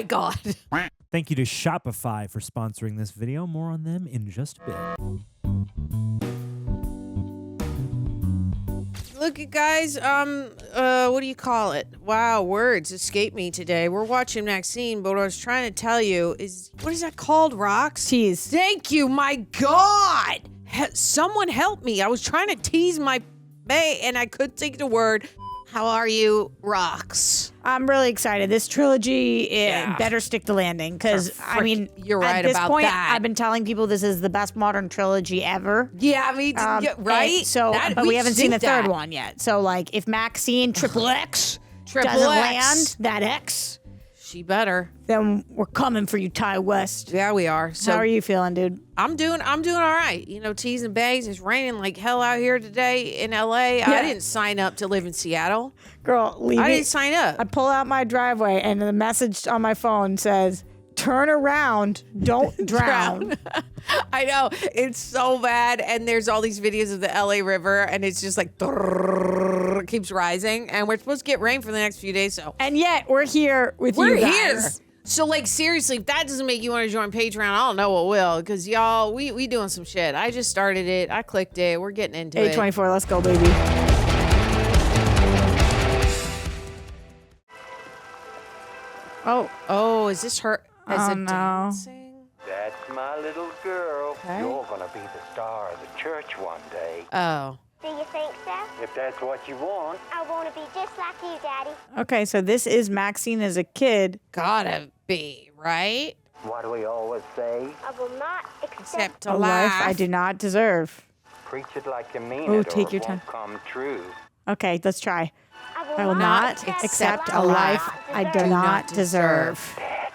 my God. Thank you to Shopify for sponsoring this video. More on them in just a bit. Look, guys, what do you call it? Wow, words escape me today. We're watching Maxine, but what I was trying to tell you is, what is that called, Rox? Tease. Thank you, my God. Someone help me. I was trying to tease my bae, and I couldn't think the word. How are you, Rox? I'm really excited. This trilogy better stick the landing because, I mean, you're right at this about point, that. I've been telling people this is the best modern trilogy ever. Yeah, I mean, right? So, but we haven't seen the third one yet. So, like, if Maxine Triple X doesn't land that X, she better. Then we're coming for you, Ty West. Yeah, we are. So how are you feeling, dude? I'm doing all right. You know, teas and bags. It's raining like hell out here today in LA. Yeah. I didn't sign up to live in Seattle. Girl, I didn't sign up. I pull out my driveway and the message on my phone says, "Turn around, don't drown." I know. It's so bad. And there's all these videos of the LA River, and it's just like keeps rising. And we're supposed to get rain for the next few days. So, and yet we're here with you guys. We're here. So, like, seriously, if that doesn't make you want to join Patreon, I don't know what will. Because, y'all, we doing some shit. I just started it. I clicked it. We're getting into it. A24, let's go, baby. Oh, is this her? Oh, no. Dancing? That's my little girl. Okay. You're gonna be the star of the church one day. Oh. Do you think so? If that's what you want. I want to be just like you, Daddy. Okay, so this is Maxine as a kid. Gotta be, right? What do we always say? I will not accept a life I do not deserve. Preach it like you mean Ooh, it, take or your it time. won't come true. Okay, let's try. I will not accept a life I do not deserve. That's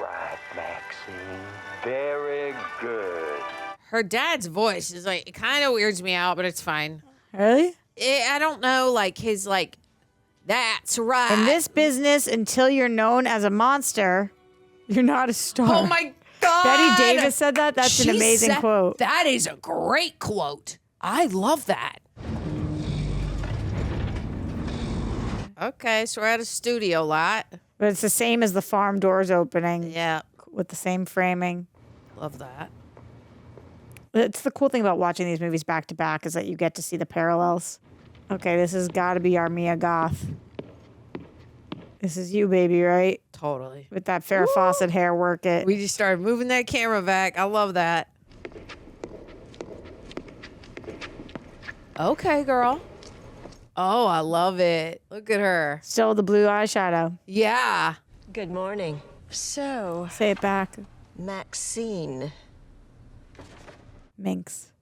right, Maxine. Very good. Her dad's voice is like, it kind of weirds me out, but it's fine. Really? I don't know, like, his, like, that's right. In this business, until you're known as a monster, you're not a star. Oh, my God. Betty Davis said that? That's an amazing quote. That is a great quote. I love that. Okay, so we're at a studio lot. But it's the same as the farm doors opening. Yeah. With the same framing. Love that. It's the cool thing about watching these movies back to back is that you get to see the parallels. Okay, this has got to be our Mia Goth. This is you, baby, right? Totally. With that Farrah Fawcett hair, work it. We just started moving that camera back. I love that. Okay, girl. Oh, I love it. Look at her. Still the blue eyeshadow. Yeah. Good morning. So, say it back. Maxine Minx.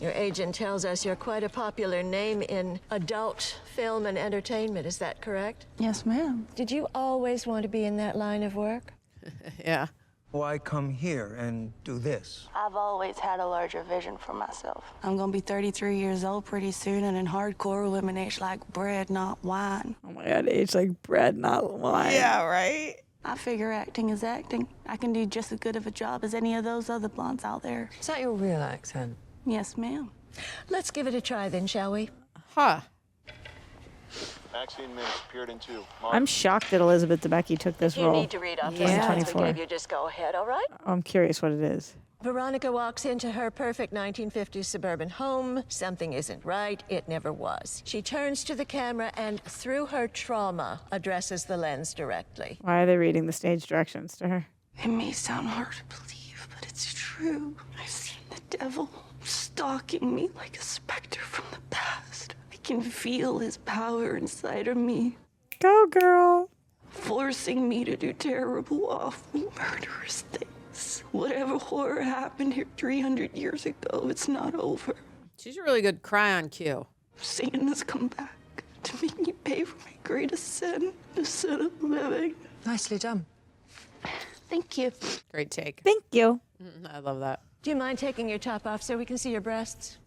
Your agent tells us you're quite a popular name in adult film and entertainment. Is that correct? Yes, ma'am. Did you always want to be in that line of work? Yeah. Why come here and do this? I've always had a larger vision for myself. I'm gonna be 33 years old pretty soon, and in hardcore, women age like bread, not wine. Oh my God, age like bread, not wine. Yeah, right? I figure acting is acting. I can do just as good of a job as any of those other blondes out there. Is that your real accent? Yes, ma'am. Let's give it a try then, shall we? Huh. Maxine Minx appeared in 2. I'm shocked that Elizabeth Debicki took this role. You need to read off the Yeah. lines we gave you. Just go ahead, all right? I'm curious what it is. Veronica walks into her perfect 1950s suburban home. Something isn't right. It never was. She turns to the camera and, through her trauma, addresses the lens directly. Why are they reading the stage directions to her? It may sound hard to believe, but it's true. I've seen the devil stalking me like a specter from the past. I can feel his power inside of me. Go, girl. Forcing me to do terrible, awful, murderous things. Whatever horror happened here 300 years ago, it's not over. She's a really good cry on cue. Satan has come back to make me pay for my greatest sin, the sin of living. Nicely done. Thank you. Great take. Thank you. I love that. Do you mind taking your top off so we can see your breasts?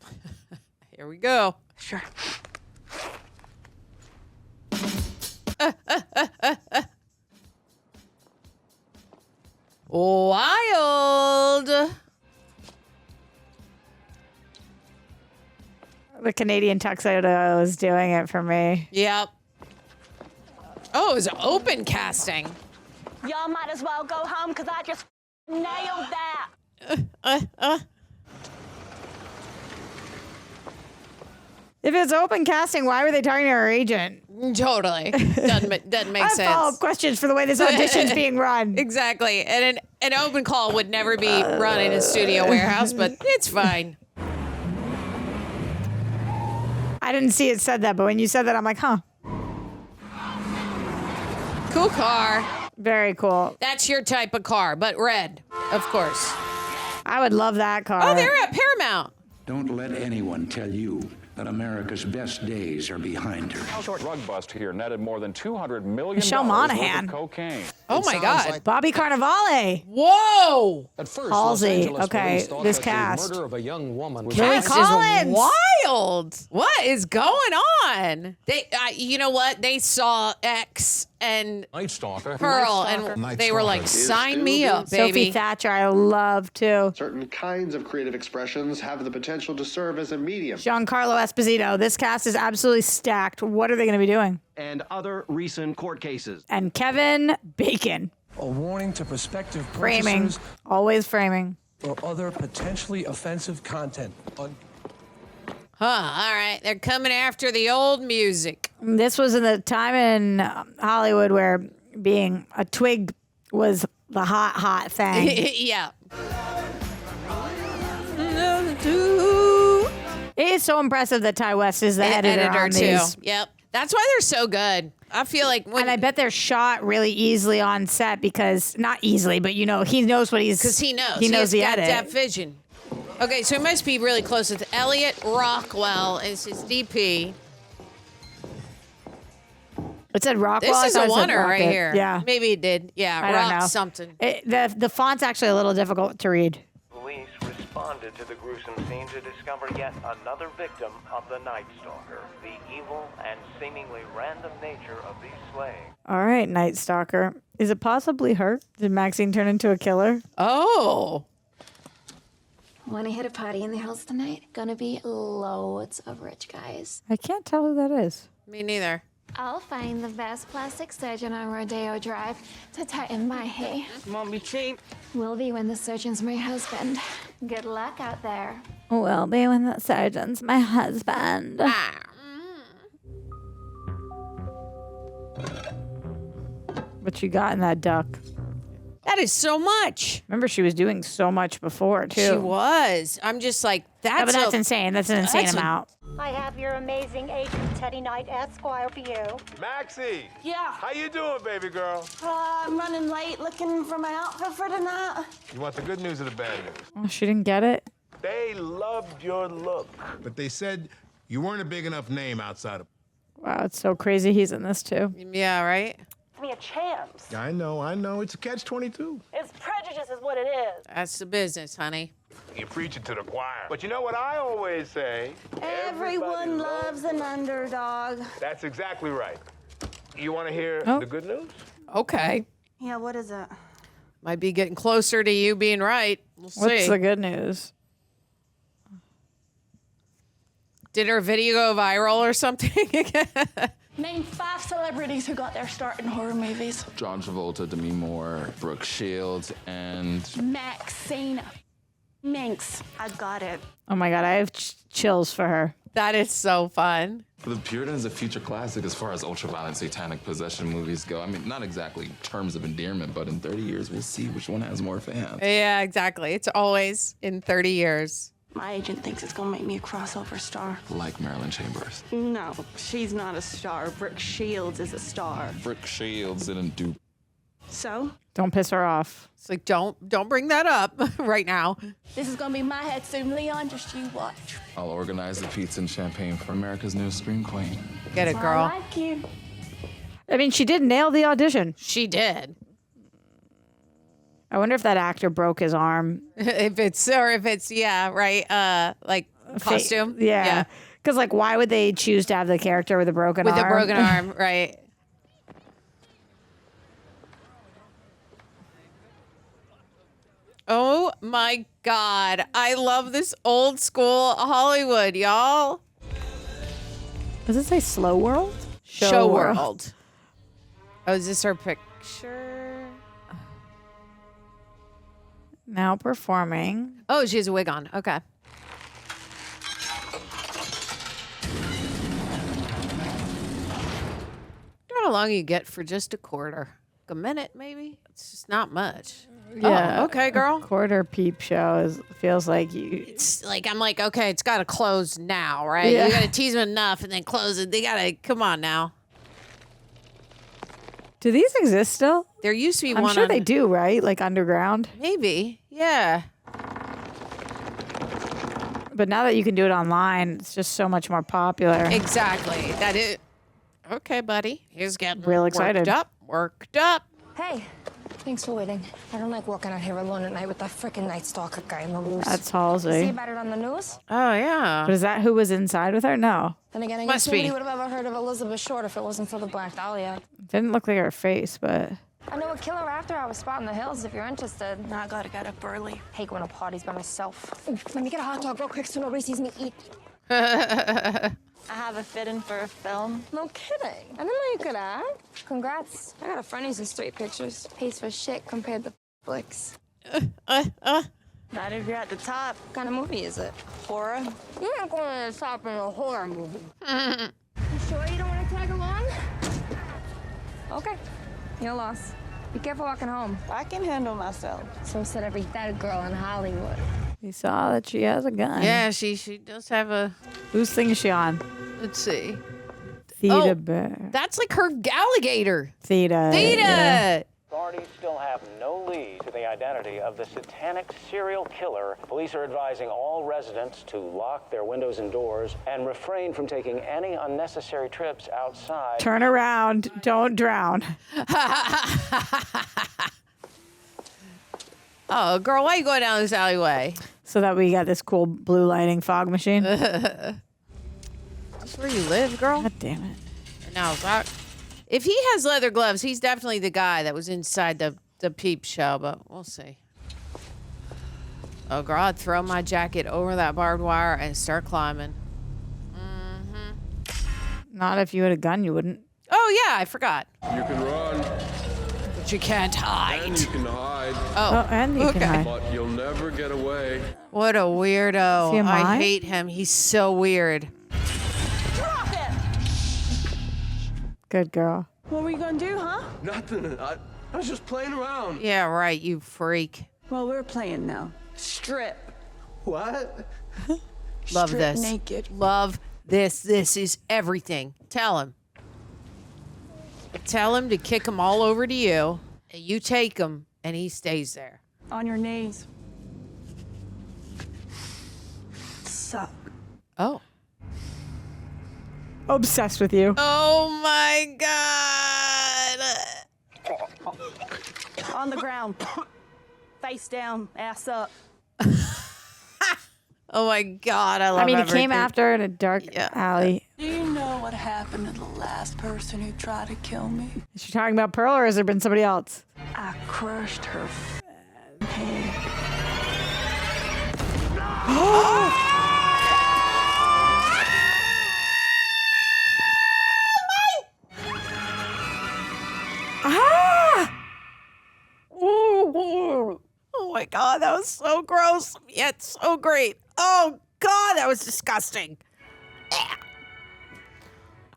Here we go. Sure. Wild. The Canadian tuxedo is doing it for me. Yep. Oh, it was open casting. Y'all might as well go home because I just nailed that. If it's open casting, why were they talking to her agent? Totally. Doesn't make I have sense. follow-up questions for the way this audition's being run. Exactly. And an open call would never be run in a studio warehouse, but it's fine. I didn't see it said that, but when you said that, I'm like, huh. Cool car. Very cool. That's your type of car, but red, of course. I would love that car. Oh, they're at Paramount. Don't let anyone tell you that America's best days are behind her. Short drug bust here netted more than $200 million Michelle worth Monaghan. of cocaine. Oh my God. Bobby Carnivale. Whoa. At first, Halsey. Los Angeles Okay, police thought this that cast. The murder of a young woman was Lily Cast Collins. is wild. What is going on? They, you know what? They saw X and Night Stalker. Pearl, and they were like, "Sign me up, Sophie baby." Thatcher, I love too. Certain kinds of creative expressions have the potential to serve as a medium. Giancarlo Esposito. This cast is absolutely stacked. What are they going to be doing? And other recent court cases. And Kevin Bacon. A warning to prospective Framing. purchasers Always framing. or other potentially offensive content. Huh, all right. They're coming after the old music. This was in the time in Hollywood where being a twig was the hot thing. Yeah. It is so impressive that Ty West is the editor on too. these. Yep. That's why they're so good. I feel like when And I bet they're shot really easily on set because, not easily, but you know, he knows what he's... Because he knows. He knows He's the got edit. that vision. Okay, so he must be really close with Elliot Rockwell is his DP. It said Rockwell. This is I a thought it said oneer right Rocket. here. Yeah. Maybe it did. Yeah, I don't Rock know. something. The font's actually a little difficult to read. Police responded to the gruesome scene to discover yet another victim of the Night Stalker, the evil and seemingly random nature of these slayings. All right, Night Stalker. Is it possibly her? Did Maxine turn into a killer? Oh. Want to hit a party in the hills tonight? Gonna be loads of rich guys. I can't tell who that is. Me neither. I'll find the best plastic surgeon on Rodeo Drive to tighten my hay. Won't be cheap. Will be when the surgeon's my husband. Good luck out there. Will be when the surgeon's my husband. What you got in that duck? That is so much. Remember, she was doing so much before, too. She was. I'm just like, Yeah, but that's insane. That's an insane amount. I have your amazing agent, Teddy Knight, Esquire, for you. Maxie! Yeah. How you doing, baby girl? I'm running late looking for my outfit for tonight. You want the good news or the bad news? Oh, she didn't get it? They loved your look. But they said you weren't a big enough name outside of... Wow, it's so crazy he's in this, too. Yeah, right? Give me a chance. I know. It's a catch-22. It's prejudice is what it is. That's the business, honey. You're preaching to the choir. But you know what I always say? Everyone loves an underdog. That's exactly right. You want to hear the good news? Okay. Yeah, what is it? Might be getting closer to you being right. We'll see. What's the good news? Did her video go viral or something? Name 5 celebrities who got their start in horror movies. John Travolta, Demi Moore, Brooke Shields, and... Maxine Minx. I got it. Oh my God, I have chills for her. That is so fun. The Puritan is a future classic as far as ultraviolet satanic possession movies go. I mean, not exactly terms of endearment, but in 30 years, we'll see which one has more fans. Yeah, exactly. It's always in 30 years. My agent thinks it's gonna make me a crossover star. Like Marilyn Chambers. No, she's not a star. Brooke Shields is a star. Brooke Shields didn't do... So? Don't piss her off. It's like, don't bring that up right now. This is gonna be my head soon, Leon. Just you watch. I'll organize the pizza and champagne for America's new scream queen. Get it, girl. I like you. I mean, she did nail the audition. She did. I wonder if that actor broke his arm. If it's yeah, right. Like costume. Yeah. Because like, why would they choose to have the character with a broken arm? With a broken arm, right. Oh my God. I love this old school Hollywood, y'all. Does it say Slow World? Show World. Oh, is this her picture? Now performing. Oh, she has a wig on. Okay. How long you get for just a quarter? A minute, maybe? It's just not much. Yeah. Oh, okay, girl. A quarter peep show feels like you. It's like, I'm like, okay, it's got to close now, right? Yeah. You got to tease them enough and then close it. They got to, come on now. Do these exist still? There used to be I'm one. sure they do, right? Like underground. Maybe. Yeah. But now that you can do it online, it's just so much more popular. Exactly. That is. Okay, buddy. He's getting Real excited. Worked up. Hey, thanks for waiting. I don't like walking out here alone at night with that freaking Night Stalker guy in the loose. That's Halsey. See about it on the news? Oh, yeah. But is that who was inside with her? No. Then again, I Must guess nobody be. would have ever heard of Elizabeth Short if it wasn't for the Black Dahlia. Didn't look like her face, but. I know a killer after I was spotting the hills if you're interested. Nah, I gotta get up early. Hate going to parties by myself. Ooh, let me get a hot dog real quick so nobody sees me eat. I have a fit-in for a film. No kidding. I didn't know you could act. Congrats. I got a friend who's in straight pictures. Pays for shit compared to flicks. Not if you're at the top. What kind of movie is it? Horror? You ain't going to the top in a horror movie. You sure you don't want to tag along? Okay. Your loss. Be careful walking home. I can handle myself. So said every dead girl in Hollywood. You saw that she has a gun. Yeah, she does have a. Whose thing is she on? Let's see. Theta Bear. That's like her alligator. Theta. Theta. Authorities still have no lead to the identity of the satanic serial killer. Police are advising all residents to lock their windows and doors and refrain from taking any unnecessary trips outside. Turn around. Don't drown. Oh, girl, why are you going down this alleyway? So that we got this cool blue lighting fog machine. That's where you live, girl? God damn it. Now, if he has leather gloves, he's definitely the guy that was inside the peep show, but we'll see. Oh, girl, I'd throw my jacket over that barbed wire and start climbing. Not if you had a gun, you wouldn't. Oh, yeah, I forgot. You can run. But you can't hide. And you can hide. Oh, and you can hide. But you'll never get away. What a weirdo. Is he a I mime? hate him. He's so weird. Good girl. What were you gonna do, huh? Nothing. I was just playing around. Yeah, right, you freak. Well, we're playing now. Strip. What? Love Strip this. naked. Love this. This is everything. Tell him. Tell him to kick him all over to you, and you take him, and he stays there. On your knees. Suck. Oh. Obsessed with you. Oh my God. On the ground. Face down, ass up. Oh my God, I love I mean, everything. he came after her in a dark alley. Do you know what happened to the last person who tried to kill me? Is she talking about Pearl or has there been somebody else? I crushed her head. Oh my God, that was so gross, yet so great. Oh God, that was disgusting.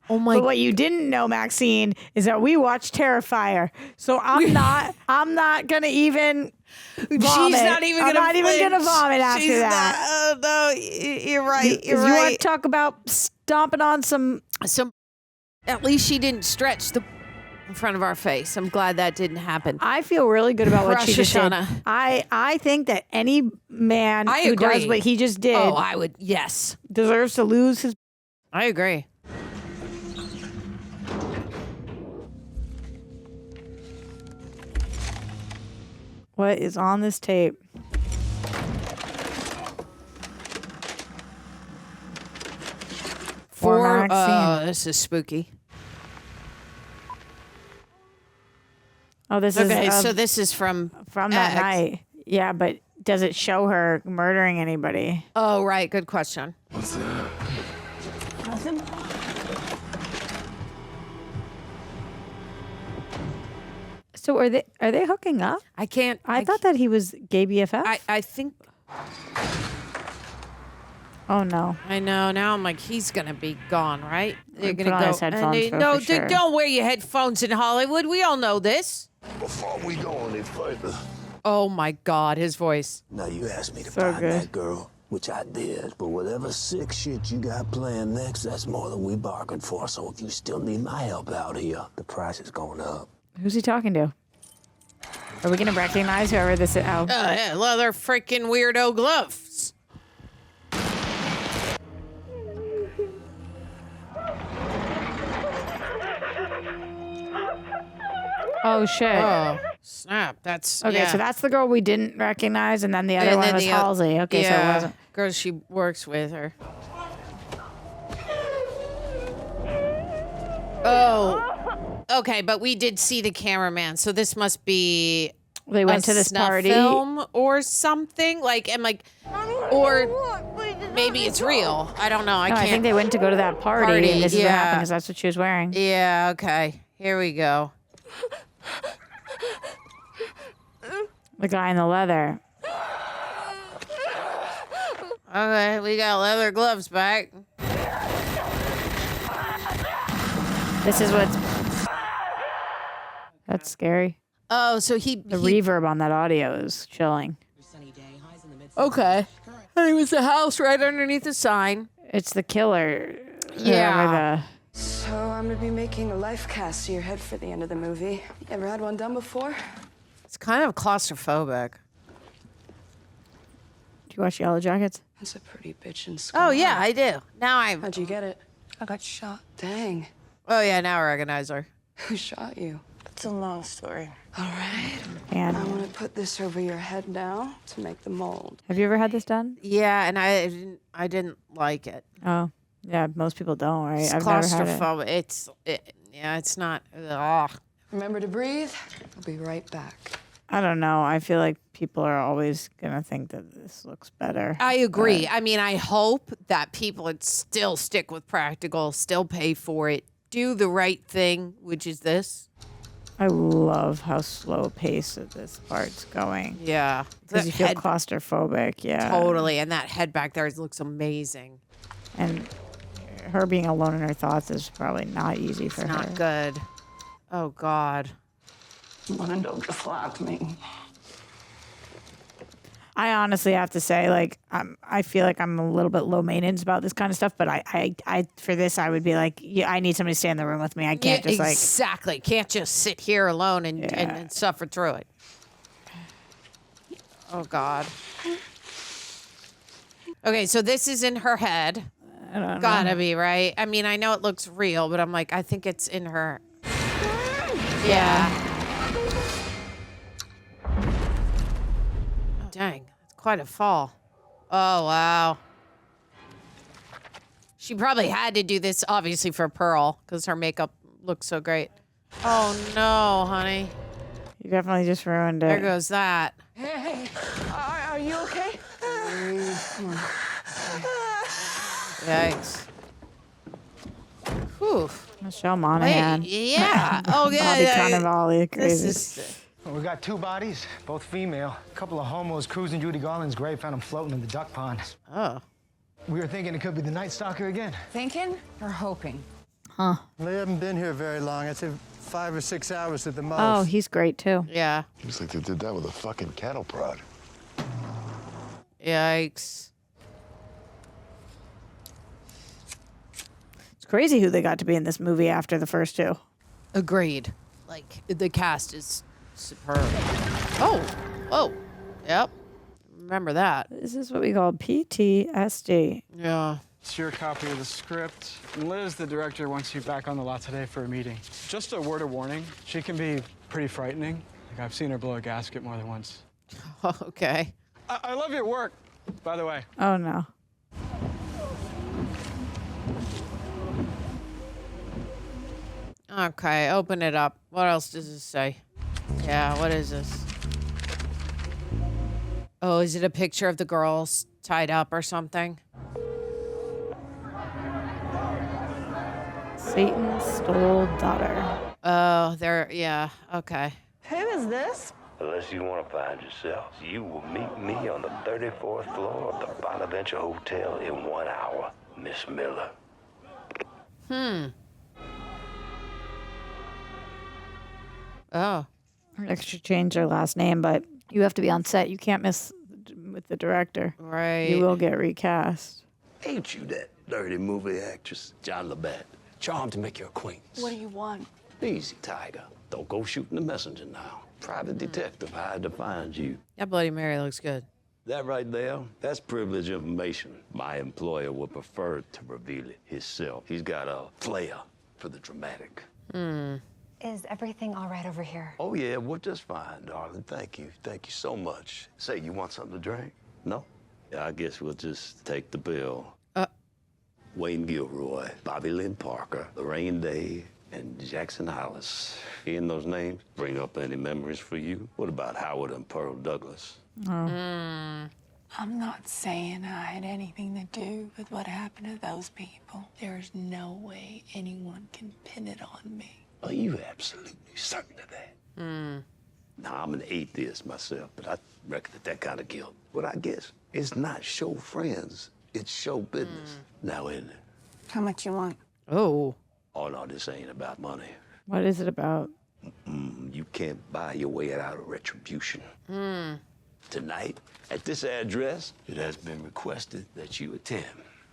Oh my! But what you didn't know, Maxine, is that we watched Terrifier. So I'm not gonna even vomit. She's not even I'm gonna. not even gonna flinch. vomit after She's that. Not, oh no, you're right. You're You right. want to talk about stomping on some? At least she didn't stretch the in front of our face. I'm glad that didn't happen. I feel really good about what she just did. Shoshana. I think that any man I who agree. does what he just did, Oh, I would. Yes, deserves to lose his. I agree. What is on this tape? For Maxine. This is spooky. Oh, this is Okay, so this is from that X. night. Yeah, but does it show her murdering anybody? Oh, right. Good question. What's that? Nothing. So are they hooking up? I can't. I thought that he was gay BFF. I think. Oh no. I know. Now I'm like, he's gonna be gone, right? They're Put gonna on go. his headphones no, for sure. don't wear your headphones in Hollywood. We all know this. Before we go any further, Oh my God, his voice. now you asked me to So find good. that girl, which I did. But whatever sick shit you got planned next, that's more than we bargained for. So if you still need my help out here, the price is going up. Who's he talking to? Are we gonna recognize whoever this is? Oh, Yeah, leather freaking weirdo gloves. oh shit. Oh, snap. That's Okay, yeah. so that's the girl we didn't recognize, and then the other And one then was the Halsey. Okay, so it yeah, wasn't. girl she works with her. Oh, okay, but we did see the cameraman, so this must be They went a to this snuff party. film or something. Like, and like, or maybe it's real. I don't know. I No, can't. I think they went to go to that party, and this is what happened because that's what she was wearing. Yeah. Okay. Here we go. The guy in the leather. Okay, we got leather gloves back. This is what's. That's scary. Oh, so he The reverb on that audio is chilling. Okay. And it was the house right underneath the sign. It's the killer. Yeah. So I'm gonna be making a life cast to your head for the end of the movie. You ever had one done before? It's kind of claustrophobic. Do you watch Yellow Jackets? That's a pretty bitchin' scar. Oh yeah, I do. Now I. How'd you get it? I got shot. Dang. Oh yeah, now I recognize her. Who shot you? It's a long story. All right. And I'm gonna put this over your head now to make the mold. have you ever had this done? Yeah, and I didn't like it. Oh, yeah. Most people don't, right? It's I've never had it. claustrophobic. It's not. Ugh. Remember to breathe. I'll be right back. I don't know. I feel like people are always gonna think that this looks better. I agree. I mean, I hope that people would still stick with practical, still pay for it, do the right thing, which is this. I love how slow paced this part's going. Yeah. Because you feel Head- claustrophobic. Yeah. Totally. And that head back there looks amazing. And her being alone in her thoughts is probably not easy for It's her. not good. Oh, God. Wanna don't deflect me. I honestly have to say, like, I feel like I'm a little bit low maintenance about this kind of stuff. But I for this, I would be like, yeah, I need somebody to stay in the room with me. I can't just like. Exactly. Can't just sit here alone and suffer through it. Oh, God. Okay, so this is in her head. I don't know. Gotta be, right? I mean, I know it looks real, but I'm like, I think it's in her. Yeah. Dang, it's quite a fall. Oh, wow. She probably had to do this, obviously, for Pearl, because her makeup looks so great. Oh, no, honey. You definitely just ruined it. There goes that. Hey, are you okay? Come on. Yikes. Whew. Michelle Monaghan. Hey, yeah. Oh, yeah. Bobby yeah, Cannavale, crazy. This is, Well, we got 2 bodies, both female. A couple of homos cruising Judy Garland's grave, found them floating in the duck pond. oh. We were thinking it could be the Night Stalker again. Thinking or hoping? Huh. They haven't been here very long. I'd say 5 or 6 hours at the most. Oh, he's great too. Yeah. Looks like they did that with a fucking cattle prod. Yikes. It's crazy who they got to be in this movie after the first 2. Agreed. Like, the cast is superb. Oh. Oh. Yep. Remember that. This is what we call PTSD. Yeah. It's your copy of the script. And Liz, the director, wants you back on the lot today for a meeting. Just a word of warning, she can be pretty frightening. Like, I've seen her blow a gasket more than once. Okay. I love your work, by the way. Oh no. Okay, open it up. What else does it say? Yeah, what is this? Oh, is it a picture of the girls tied up or something? Satan's stole daughter. Oh, they're, yeah, okay. Who is this? Unless you want to find yourself, you will meet me on the 34th floor of the Bonaventure Hotel in 1 hour, Miss Miller. Oh. Extra change their last name, but you have to be on set. You can't miss with the director. Right. You will get recast. Ain't you that dirty movie actress, John LaBatte? Charmed to make your acquaintance. What do you want? Easy, Tiger. Don't go shooting the messenger now. Private detective hired to find you. That Bloody Mary looks good. That right there, that's privileged information. My employer would prefer to reveal it himself. He's got a flair for the dramatic. Is everything all right over here? Oh, yeah, we're just fine, darling. Thank you. Thank you so much. Say, you want something to drink? No? Yeah, I guess we'll just take the bill. Wayne Gilroy, Bobby Lynn Parker, Lorraine Day, and Jackson Hollis. Hearing those names bring up any memories for you? What about Howard and Pearl Douglas? I'm not saying I had anything to do with what happened to those people. There's no way anyone can pin it on me. Are you absolutely certain of that? Now, I'm an atheist myself, but I reckon that kind of guilt. But I guess it's not show friends, it's show business. Now, isn't it? How much you want? Oh. Oh, no, this ain't about money. What is it about? You can't buy your way out of retribution. Tonight, at this address, it has been requested that you attend.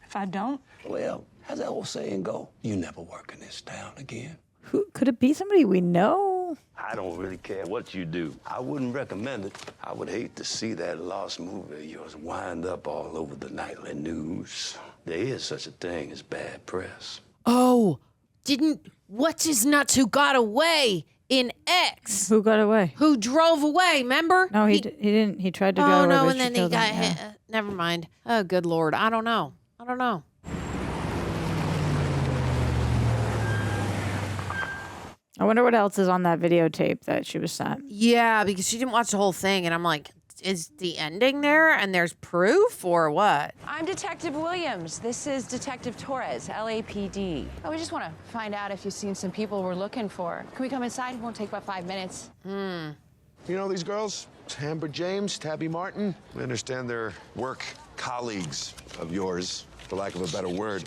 If I don't? Well, how's that old saying go? You never work in this town again. Who could it be? Somebody we know? I don't really care what you do. I wouldn't recommend it. I would hate to see that lost movie of yours wind up all over the nightly news. There is such a thing as bad press. Oh, what's his nuts who got away in X? Who got away? Who drove away, remember? No, he didn't. He tried to go. Oh, no, but and then she he killed got him, yeah. hit. Never mind. Oh, good Lord. I don't know. I wonder what else is on that videotape that she was sent. Yeah, because she didn't watch the whole thing, and I'm like, is the ending there and there's proof or what? I'm Detective Williams. This is Detective Torres, LAPD. Oh, we just want to find out if you've seen some people we're looking for. Can we come inside? It won't take about 5 minutes. You know these girls? Amber James, Tabby Martin. We understand they're work colleagues of yours, for lack of a better word.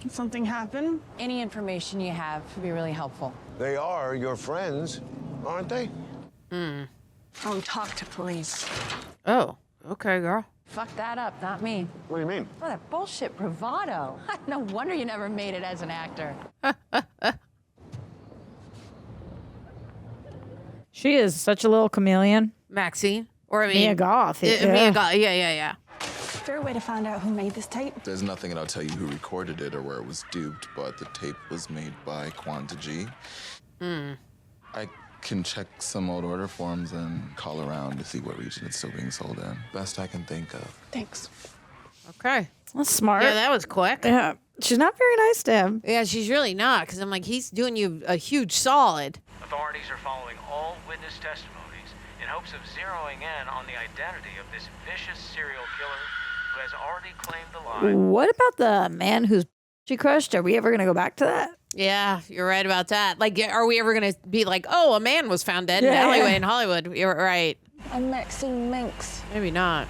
Something happened? Any information you have would be really helpful. They are your friends, aren't they? Don't talk to police. Oh, okay, girl. Fuck that up, not me. What do you mean? Oh, that bullshit bravado. No wonder you never made it as an actor. She is such a little chameleon. Maxine? Or I mean... Mia Goth. Mia Goth, yeah. Is there a way to find out who made this tape? There's nothing that'll tell you who recorded it or where it was duped, but the tape was made by Quanta G. I can check some old order forms and call around to see what region it's still being sold in. Best I can think of. Thanks. Okay. That's smart. Yeah, that was quick. Yeah. She's not very nice to him. Yeah, she's really not, because I'm like, he's doing you a huge solid. Authorities are following all witness testimonies in hopes of zeroing in on the identity of this vicious serial killer who has already claimed the line. What about the man who's she crushed? Are we ever going to go back to that? Yeah, you're right about that. Like, are we ever going to be like, oh, a man was found dead in an alleyway in Hollywood? You're right. I'm Maxine Minx. Maybe not.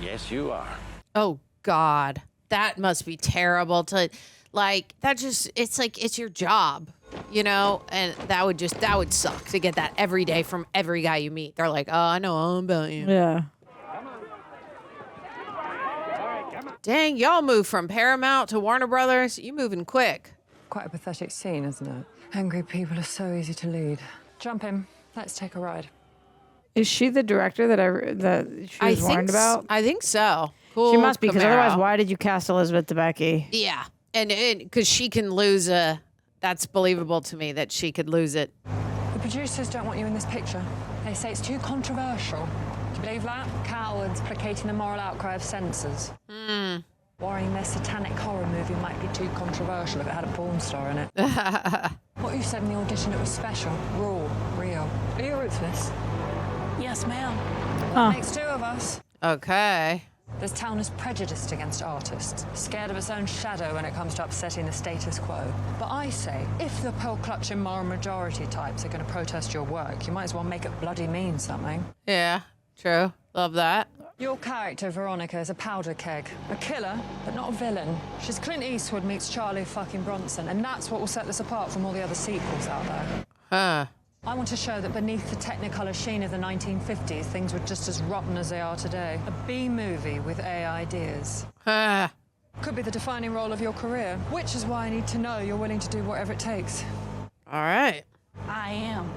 Yes, you are. Oh, God. That must be terrible to, like, that just, it's like, it's your job, you know? And that would suck to get that every day from every guy you meet. They're like, oh, I know all about you. Yeah. Dang, y'all moved from Paramount to Warner Brothers. You moving quick. Quite a pathetic scene, isn't it? Angry people are so easy to lead. Jump in. Let's take a ride. Is she the director that she was warned about? I think so. Cool. She must be, because Camaro. otherwise, why did you cast Elizabeth Debicki? Yeah, and because she can lose that's believable to me that she could lose it. The producers don't want you in this picture. They say it's too controversial. Do you believe that? Cowards placating the moral outcry of censors. Worrying their satanic horror movie might be too controversial if it had a porn star in it. What you said in the audition, it was special, raw, real. Are you ruthless? Yes, ma'am. Makes two of us. Okay. This town is prejudiced against artists, scared of its own shadow when it comes to upsetting the status quo. But I say, if the pearl-clutching moral majority types are going to protest your work, you might as well make it bloody mean something. Yeah, true. Love that. Your character, Veronica, is a powder keg. A killer, but not a villain. She's Clint Eastwood meets Charlie fucking Bronson, and that's what will set this apart from all the other sequels out there. Huh. I want to show that beneath the Technicolor sheen of the 1950s, things were just as rotten as they are today. A B-movie with A ideas. Huh. Could be the defining role of your career, which is why I need to know you're willing to do whatever it takes. All right. I am.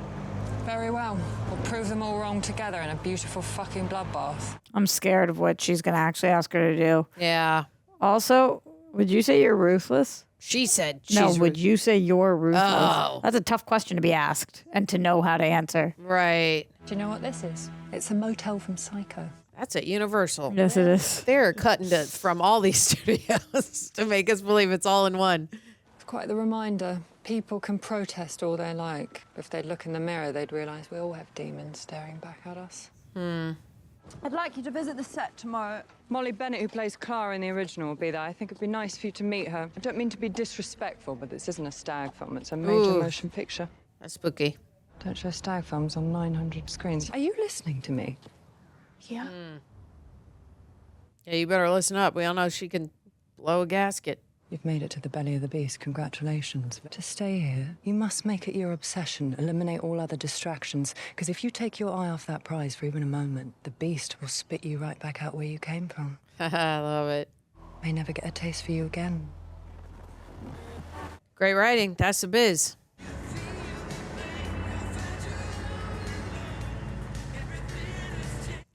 Very well. We'll prove them all wrong together in a beautiful fucking bloodbath. I'm scared of what she's going to actually ask her to do. Yeah. Also, would you say you're ruthless? She said No, she's would you say you're ruthless? Oh. That's a tough question to be asked and to know how to answer. Right. Do you know what this is? It's a motel from Psycho. That's at Universal. Yes, it is. They're cutting it from all these studios to make us believe it's all in one. It's quite the reminder. People can protest all they like. If they'd look in the mirror, they'd realize we all have demons staring back at us. I'd like you to visit the set tomorrow. Molly Bennett, who plays Clara in the original, will be there. I think it'd be nice for you to meet her. I don't mean to be disrespectful, but this isn't a stag film. It's a major Ooh. motion picture. That's spooky. Don't show stag films on 900 screens. Are you listening to me? Yeah. Yeah, you better listen up. We all know she can blow a gasket. You've made it to the belly of the beast. Congratulations. To stay here, you must make it your obsession. Eliminate all other distractions. Because if you take your eye off that prize for even a moment, the beast will spit you right back out where you came from. I love it. May never get a taste for you again. Great writing. That's the biz.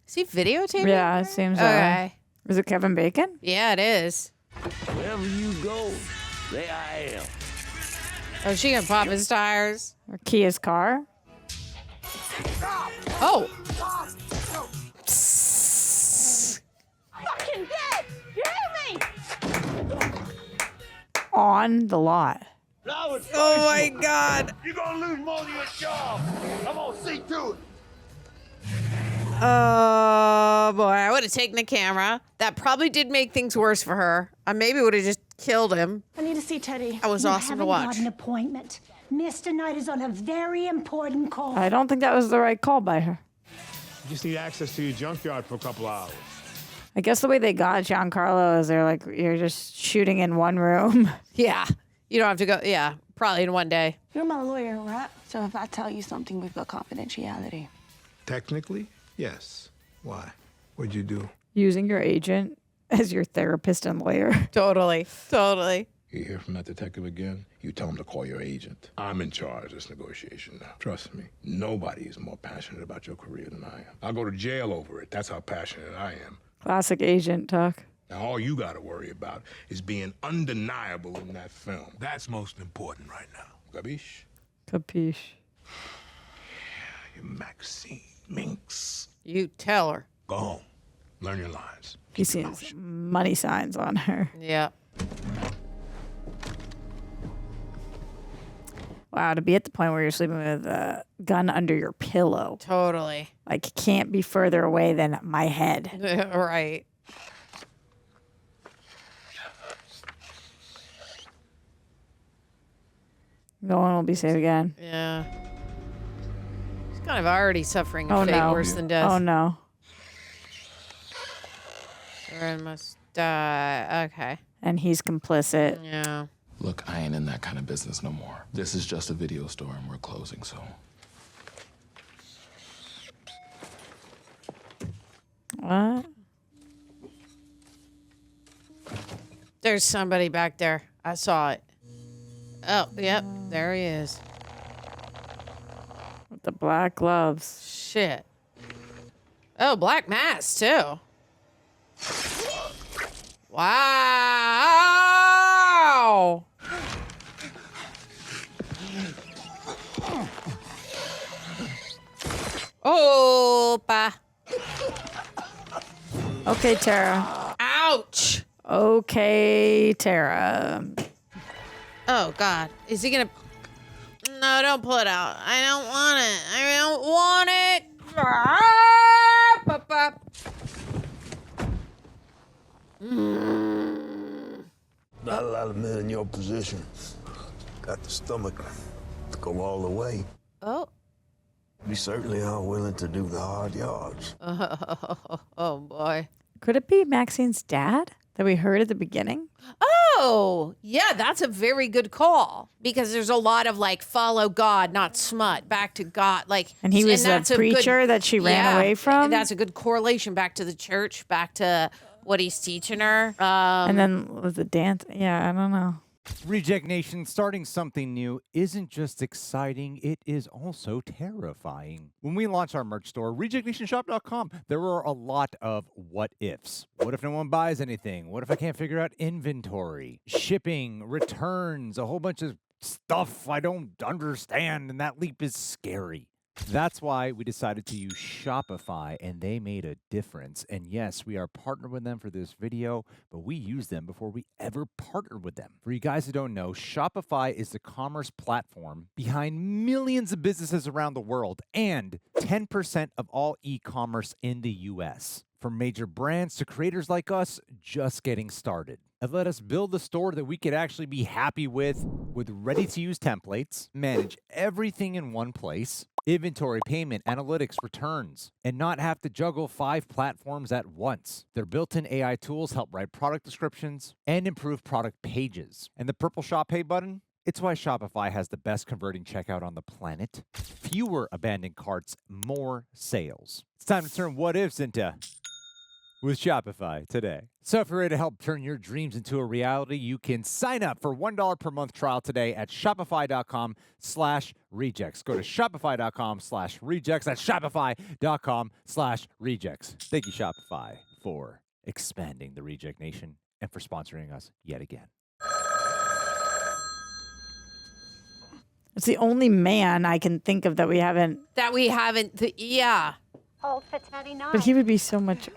Is he videotaping? Yeah, it seems Okay. Is it Kevin Bacon? Yeah, it is. Wherever you go, there I am. Oh, she gonna pop his tires? Or Kia's car? Oh. Fucking dead! You hear me? On the lot. Oh my God. You're gonna lose more than your job. I'm gonna see to it. Oh boy, I would have taken the camera. That probably did make things worse for her. I maybe would have just killed him. I need to see Teddy. That was awesome to watch. You haven't got an appointment. Mr. Knight is on a very important call. I don't think that was the right call by her. You just need access to your junkyard for a couple hours. I guess the way they got Giancarlo is they're like, you're just shooting in one room. Yeah. You don't have to go. Yeah. Probably in one day. You're my lawyer, right? So if I tell you something, we've got confidentiality. Technically, yes. Why? What'd you do? Using your agent as your therapist and lawyer. Totally. Totally. You hear from that detective again, you tell him to call your agent. I'm in charge of this negotiation now. Trust me, nobody is more passionate about your career than I am. I'll go to jail over it. That's how passionate I am. Classic agent talk. Now, all you gotta worry about is being undeniable in that film. That's most important right now. Gabish? Capiche. You Maxine Minx. You tell her. Go home. Learn your lines. He sees money signs on her. Yeah. Wow, to be at the point where you're sleeping with a gun under your pillow. Totally. Like, can't be further away than my head. Right. No one will be safe again. Yeah. She's kind of already suffering a Oh, fate no. worse than death. Oh, no. Aaron must die. Okay. And he's complicit. Yeah. Look, I ain't in that kind of business no more. This is just a video store and we're closing, so. What? There's somebody back there. I saw it. Oh, yep. There he is. With the black gloves. Shit. Oh, black mask, too. Wow. Opa. Okay, Tara. Ouch. Okay, Tara. Oh, God. Is he going to... No, don't pull it out. I don't want it. I don't want it. Ah, Not a lot of men in your position got the stomach to go all the way. Oh. We certainly are willing to do the hard yards. Oh, boy. Could it be Maxine's dad that we heard at the beginning? Oh, yeah, that's a very good call because there's a lot of like follow God, not smut, back to God. Like, And he was that's the a preacher that she ran away from? That's a good correlation back to the church, back to what he's teaching her. And then was the dance? Yeah, I don't know. Reject Nation, starting something new isn't just exciting, it is also terrifying. When we launched our merch store, rejectnationshop.com, there were a lot of what ifs. What if no one buys anything? What if I can't figure out inventory, shipping, returns, a whole bunch of stuff I don't understand, and that leap is scary. That's why we decided to use Shopify, and they made a difference. And yes, we are partnered with them for this video, but we used them before we ever partnered with them. For you guys who don't know, Shopify is the commerce platform behind millions of businesses around the world and 10% of all e-commerce in the US. From major brands to creators like us just getting started. And let us build the store that we could actually be happy with ready-to-use templates, manage everything in one place, inventory, payment, analytics, returns, and not have to juggle 5 platforms at once. Their built-in AI tools help write product descriptions and improve product pages. And the purple Shop Pay button? It's why Shopify has the best converting checkout on the planet. Fewer abandoned carts, more sales. It's time to turn what ifs into with Shopify today. So if you're ready to help turn your dreams into a reality, you can sign up for $1 per month trial today at shopify.com/rejects. Go to shopify.com/rejects. That's shopify.com/rejects. Thank you, Shopify, for expanding the Reject Nation and for sponsoring us yet again. It's the only man I can think of that we haven't. Yeah. Old for Teddy Night. But he would be so much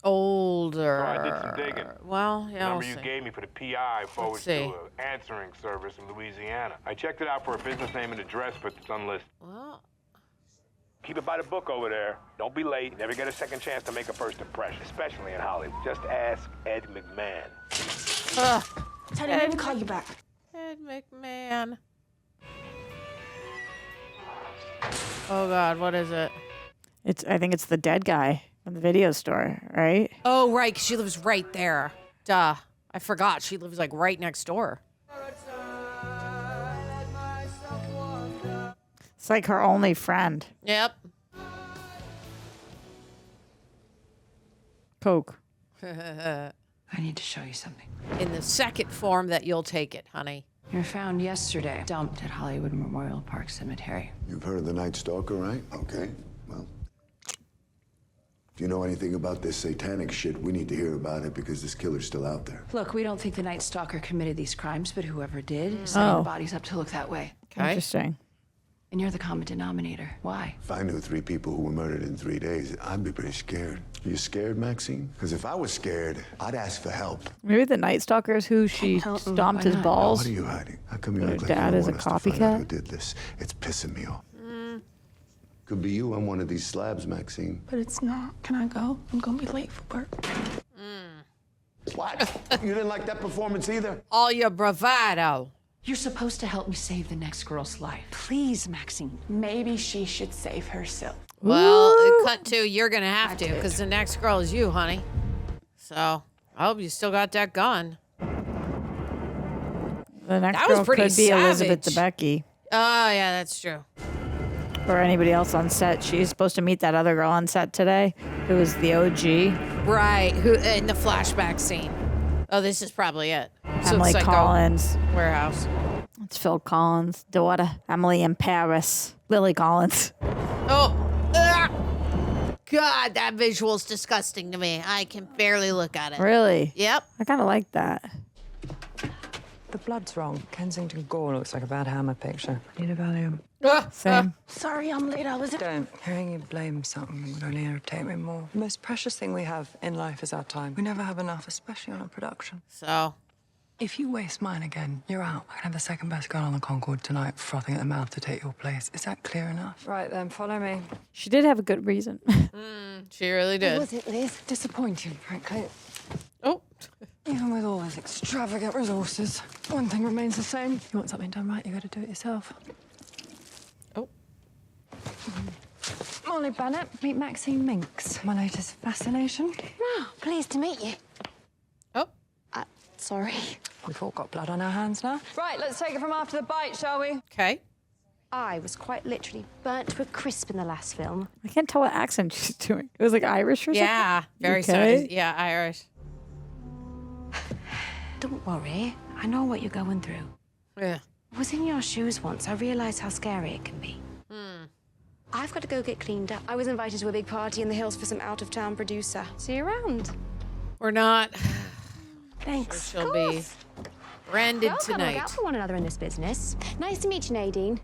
older. I did some digging. Well, yeah. The number you gave me for the PI forwards to see. an answering service in Louisiana. I checked it out for a business name and address, but it's unlisted. Well. Keep it by the book over there. Don't be late. Never get a second chance to make a first impression, especially in Hollywood. Just ask Ed McMahon. Teddy, let me call you back. Ed McMahon. Oh, God, what is it? I think it's the dead guy from the video store, right? Oh, right, 'cause she lives right there. Duh. I forgot. She lives, like, right next door. It's like her only friend. Yep. Coke. I need to show you something. In the second form that you'll take it, honey. You were found yesterday, dumped at Hollywood Memorial Park Cemetery. You've heard of the Night Stalker, right? Okay, well. If you know anything about this satanic shit, we need to hear about it because this killer's still out there. Look, we don't think the Night Stalker committed these crimes, but whoever did is setting the bodies up to look that way. Interesting. And you're the common denominator. Why? If I knew 3 people who were murdered in 3 days, I'd be pretty scared. Are you scared, Maxine? Because if I was scared, I'd ask for help. Maybe the Night Stalker is who she stomped his balls. What are you hiding? How come you Her look like dad you is a want us to find out who copycat? did this? It's pissing me off. Could be you on one of these slabs, Maxine. But it's not. Can I go? I'm gonna be late for work. What? You didn't like that performance either? All your bravado. You're supposed to help me save the next girl's life. Please, Maxine. Maybe she should save herself. Well, cut to you're going to have to because the next girl is you, honey. So I hope you still got that gun. The next That was girl pretty could be Elizabeth savage. Debicki Oh, yeah, that's true. or anybody else on set. She's supposed to meet that other girl on set today who was the OG. Right, who in the flashback scene. Oh, this is probably it. So Emily it's like Collins. a warehouse. It's Phil Collins' daughter, Emily in Paris. Lily Collins. Oh, ugh. God, that visual's disgusting to me. I can barely look at it. Really? Yep. I kind of like that. The blood's wrong. Kensington Gore looks like a bad hammer picture. Need a Valium. Same. Sorry, I'm late. I was. Don't. Hearing you blame something would only irritate me more. The most precious thing we have in life is our time. We never have enough, especially on a production. So? If you waste mine again, you're out. I can have the second best girl on the Concorde tonight, frothing at the mouth to take your place. Is that clear enough? Right then, follow me. She did have a good reason. She really did. Was it, Liz? Disappointing, frankly. Oh. Even with all those extravagant resources, one thing remains the same. You want something done right, you got to do it yourself. Oh. Molly Bennett, meet Maxine Minx. My latest fascination. Oh, pleased to meet you. Oh. Sorry. We've all got blood on our hands now. Right, let's take it from after the bite, shall we? Okay. I was quite literally burnt to a crisp in the last film. I can't tell what accent she's doing. It was like Irish or something? Yeah, very okay. Yeah, Irish. Don't worry. I know what you're going through. Yeah. I was in your shoes once. I realised how scary it can be. I've got to go get cleaned up. I was invited to a big party in the hills for some out-of-town producer. See you around. We're not. Thanks. She'll be branded Welcome. tonight. Look out for one another in this business. Nice to meet you, Nadine.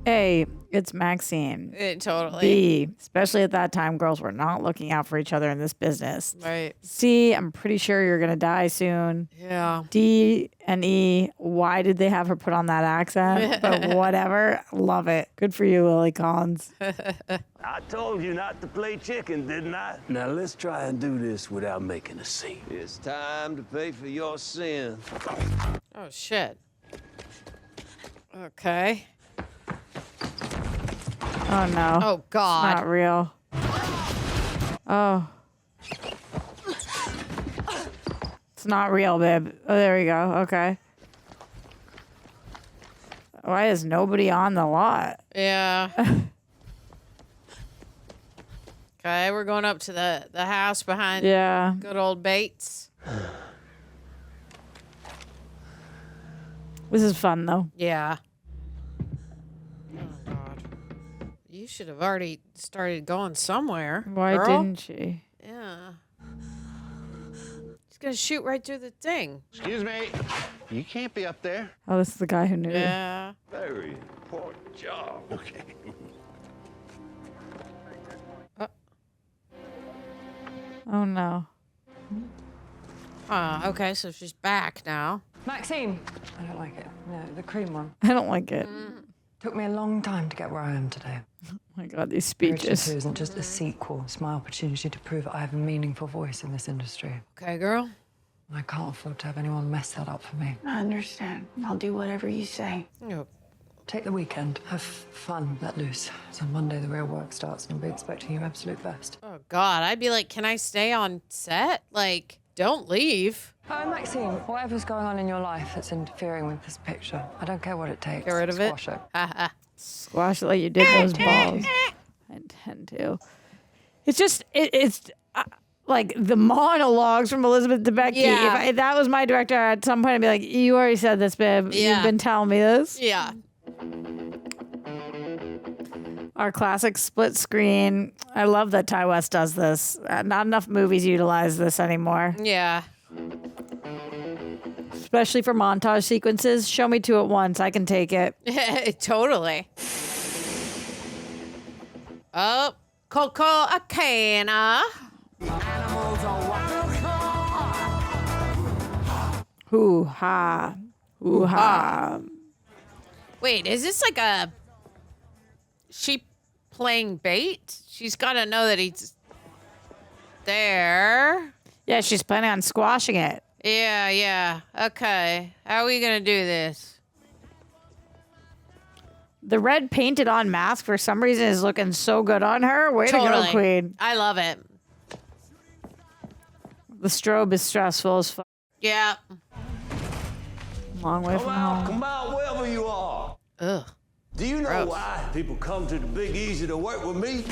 A, it's Maxine. Totally. B, especially at that time, girls were not looking out for each other in this business. Right. C, I'm pretty sure you're going to die soon. Yeah. D and E, why did they have her put on that accent? But whatever. Love it. Good for you, Lily Collins. I told you not to play chicken, didn't I? Now let's try and do this without making a scene. It's time to pay for your sin. Oh, shit. Okay. Oh, no. Oh, God. It's not real. Oh. It's not real, babe. Oh, there we go. Okay. Why is nobody on the lot? Yeah. Okay, we're going up to the house behind good old Bates. This is fun, though. Yeah. Oh, God. You should have already started going somewhere. Why girl. didn't she? Yeah. She's going to shoot right through the thing. Excuse me. You can't be up there. Oh, this is the guy who knew. Yeah. Very important job. Okay. Oh, no. Okay, so she's back now. Maxine. I don't like it. No, the cream one. I don't like it. Took me a long time to get where I am today. Oh, my God, these Marriage speeches. 2 isn't just a sequel. It's my opportunity to prove I have a meaningful voice in this industry. Okay, girl. I can't afford to have anyone mess that up for me. I understand. I'll do whatever you say. Yep. Take the weekend. Have fun. Let loose. So on Monday, the real work starts, and I'll be expecting your absolute best. Oh, God. I'd be like, can I stay on set? Like, don't leave. Oh, Maxine, whatever's going on in your life that's interfering with this picture, I don't care what it takes. Get rid of it. Squash it. Squash it like you did those balls. I intend to. It's just, it's like the monologues from Elizabeth Debicki. Yeah. If that was my director, at some point I'd be like, you already said this, babe. Yeah. You've been telling me this. Yeah. Our classic split screen. I love that Ty West does this. Not enough movies utilize this anymore. Yeah. Especially for montage sequences. Show me two at once. I can take it. Totally. Oh, Coco Acana. Hoo-ha. Hoo-ha. Wait, is this like a... She playing bait? She's got to know that he's there. Yeah, she's planning on squashing it. Yeah. Okay. How are we going to do this? The red painted on mask for some reason is looking so good on her. Way to go, Queen. I love it. The strobe is stressful as fuck. Yeah. Long way from home. Come out wherever you are. Ugh. Do you know Gross. why people come to the Big Easy to work with me?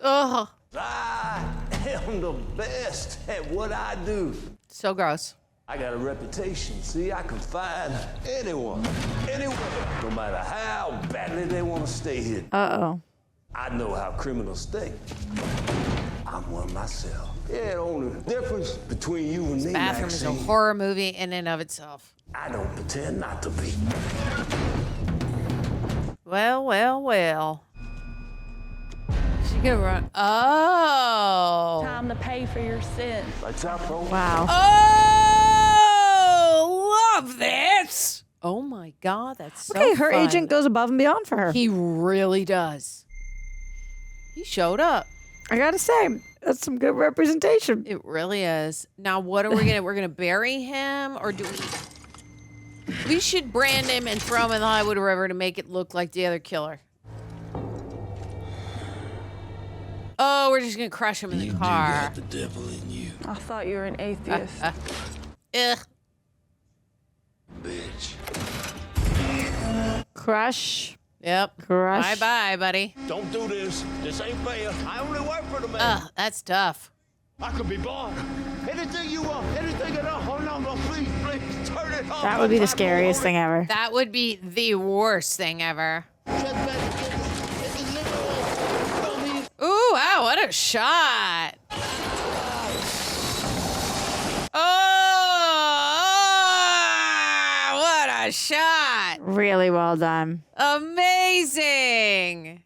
Ugh. I am the best at what I do. So gross. I got a reputation. See, I can find anyone, anywhere, no matter how badly they want to stay here. Uh-oh. I know how criminals think. I'm one myself. Yeah, the only difference between you and me, Bathroom is a Maxine, horror movie in and of itself. I don't pretend not to be. Well. She gonna run. Oh. Time to pay for your sins. Lights out, folks. Wow. Oh, love this. Oh my God, that's so Okay, her fun. agent goes above and beyond for her. He really does. He showed up. I gotta say, that's some good representation. It really is. Now, what are we gonna? We're gonna bury him, or do we? We should brand him and throw him in the Hollywood River to make it look like the other killer. Oh, we're just gonna crush him in the car. the devil in you. I thought you were an atheist. Ugh. Bitch. Crush. Yep. Crush. Bye-bye, buddy. Don't do this. This ain't fair. I only work for the man. Ugh, that's tough. I could be blind. Anything you want, anything at all. Oh, no, please, turn it off. That would be the scariest thing ever. That would be the worst thing ever. Ooh, wow, what a shot. Oh, what a shot. Really well done. Amazing.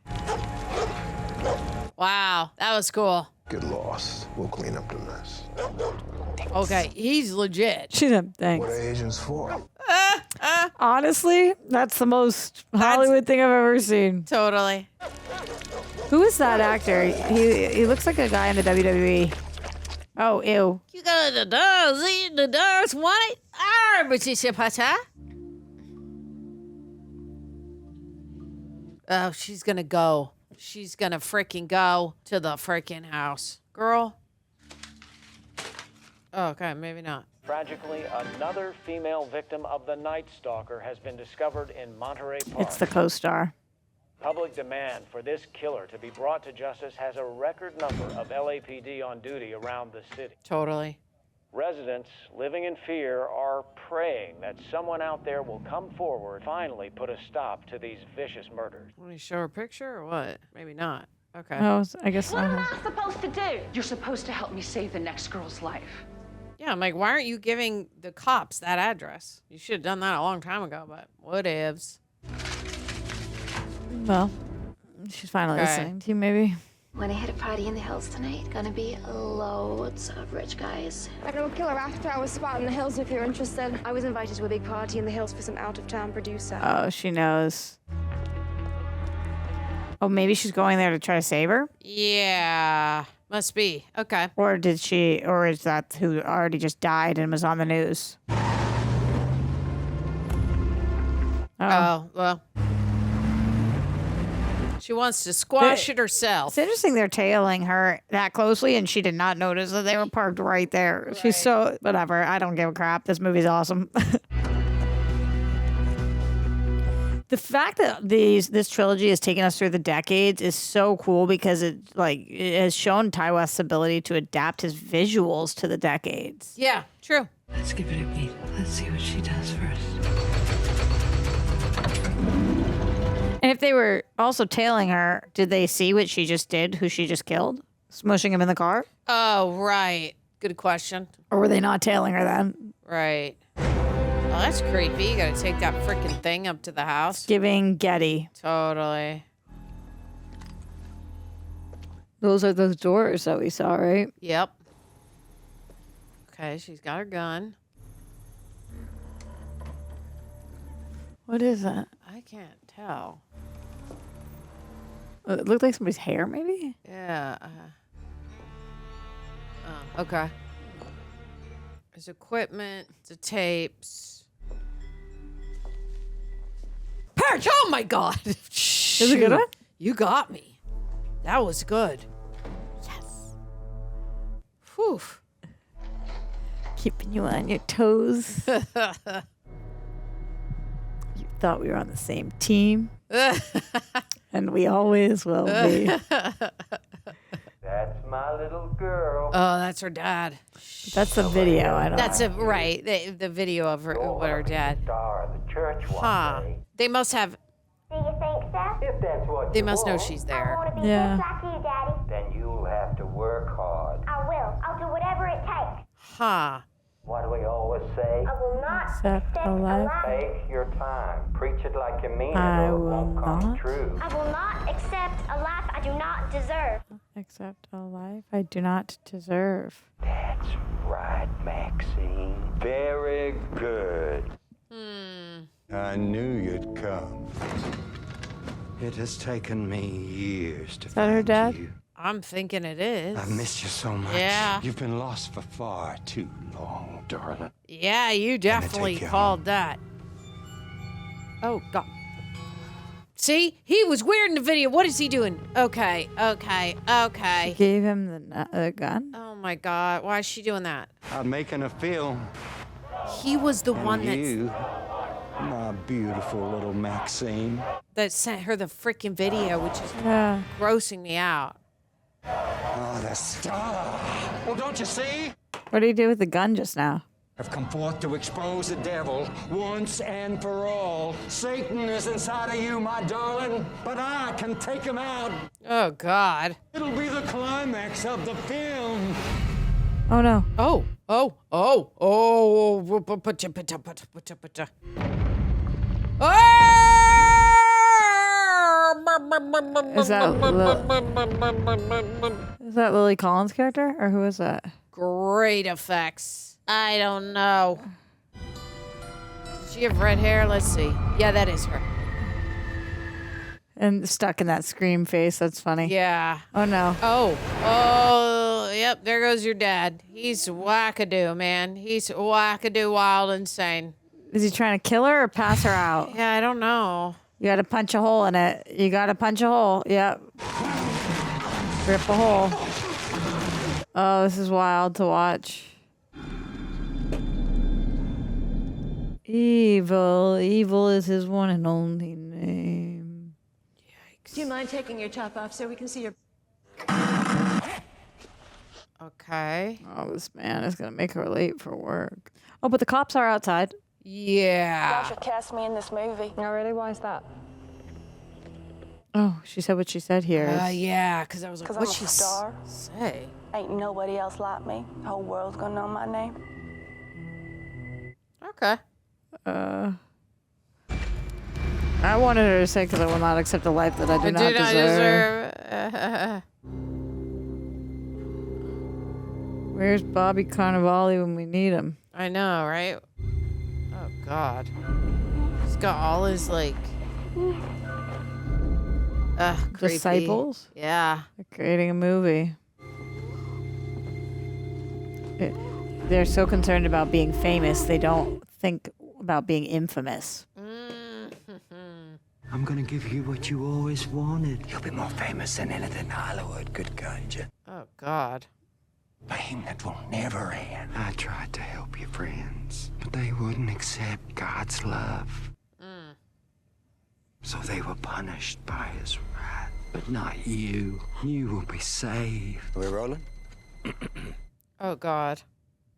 Wow, that was cool. Get lost. We'll clean up the mess. Okay, he's legit. She's a thanks. What are agents for? Honestly, that's the most Hollywood thing I've ever seen. Totally. Who is that actor? He looks like a guy in the WWE. Oh, ew. You got the doors, what? Oh, she's gonna go. She's gonna freaking go to the freaking house. Girl. Oh, okay, maybe not. Tragically, another female victim of the Night Stalker has been discovered in Monterey Park. It's the co-star. Public demand for this killer to be brought to justice has a record number of LAPD on duty around the city. Totally. Residents living in fear are praying that someone out there will come forward, finally put a stop to these vicious murders. Want me to show her a picture or what? Maybe not. Okay. Oh, I guess What am not. I supposed to do? You're supposed to help me save the next girl's life. Yeah, I'm like, why aren't you giving the cops that address? You should have done that a long time ago, but whatevs. Well, she's finally Okay. listening to you, maybe. When I hit a party in the hills tonight, gonna be loads of rich guys. I can kill her after I was spotting the hills if you're interested. I was invited to a big party in the hills for some out-of-town producer. Oh, she knows. Oh, maybe she's going there to try to save her? Yeah, must be. Okay. Or is that who already just died and was on the news? Oh, well. She wants to squash it herself. It's interesting they're tailing her that closely and she did not notice that they were parked right there. Right. She's so, whatever. I don't give a crap. This movie's awesome. The fact that this trilogy has taken us through the decades is so cool because it has shown Ty West's ability to adapt his visuals to the decades. Yeah, true. Let's give it a beat. Let's see what she does first. And if they were also tailing her, did they see what she just did, who she just killed? Smushing him in the car? Oh, right. Good question. Or were they not tailing her then? Right. Oh, that's creepy. You gotta take that freaking thing up to the house. Giving Getty. Totally. Those are those doors that we saw, right? Yep. Okay, she's got her gun. What is that? I can't tell. It looked like somebody's hair, maybe? Yeah. Okay. There's equipment, the tapes. Perch! Oh my God! Is it a good one? You got me. That was good. Yes. Whew. Keeping you on your toes. You thought we were on the same team. And we always will be. That's my little girl. Oh, that's her dad. That's the video. I don't That's know. right. The video of her, what her dad. Star of the church one Huh. day. They must have. Do you think so? If that's what They you must know want, she's I there. want to be Yeah. just like you, Daddy. then you'll have to work hard. I will. I'll do whatever it takes. Huh. What do we always say? I will not Accept a life. Take your time. Preach it like you mean it, I or it will won't come not. true. I will not accept a life I do not deserve. Accept a life I do not deserve. That's right, Maxine. Very good. I knew you'd come. It has taken me years to Is that her dad? you. I'm thinking it is. I've missed you so much. Yeah. You've been lost for far too long, darling. Yeah, you definitely take you called that. Oh, God. See? He was weird in the video. What is he doing? Okay. She gave him the gun. Oh, my God. Why is she doing that? I'm making a film. He was the one You, my beautiful little Maxine. that sent her the freaking video, which is Yeah. grossing me out. Oh, the star. Well, don't you see? What did he do with the gun just now? I've come forth to expose the devil once and for all. Satan is inside of you, my darling, but I can take him out. Oh, God. It'll be the climax of the film. Oh, no. Oh. Is that Lily Collins' character? Or who is that? Great effects. I don't know. Does she have red hair? Let's see. Yeah, that is her. And stuck in that scream face. That's funny. Yeah. Oh, no. Oh, yep. There goes your dad. He's wackadoo, man. He's wackadoo, wild, insane. Is he trying to kill her or pass her out? Yeah, I don't know. You got to punch a hole in it. You got to punch a hole. Yep. Rip a hole. Oh, this is wild to watch. Evil. Evil is his one and only name. Do you mind taking your top off so we can see your... Okay. Oh, this man is going to make her late for work. Oh, but the cops are outside. Yeah. Y'all should cast me in this movie. Oh, really? Why is that? Oh, she said what she said here. Yeah, because I was like, Because what'd I'm she a star. say? Ain't nobody else like me. The whole world's gonna know my name. Okay. I wanted her to say, because I will not accept a life that I do not deserve. Where's Bobby Cannavale when we need him? I know, right? Oh, God. He's got all his, like... creepy. Disciples? Yeah. They're creating a movie. They're so concerned about being famous, they don't think about being infamous. I'm gonna give you what you always wanted. You'll be more famous than anything Hollywood could conjure. Oh, God. Fame that will never end. I tried to help your friends, but they wouldn't accept God's love. So they were punished by his wrath. But not you. You will be saved. We're rolling? Oh, God.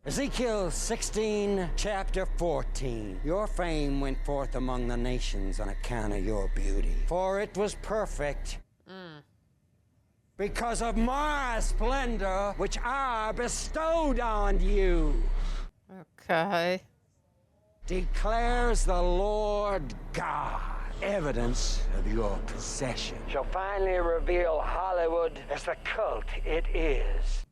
Ezekiel 16, chapter 14. Your fame went forth among the nations on account of your beauty, for it was perfect. Because of my splendor, which I bestowed on you. Okay. Declares the Lord God. Evidence of your possession shall finally reveal Hollywood as the cult it is.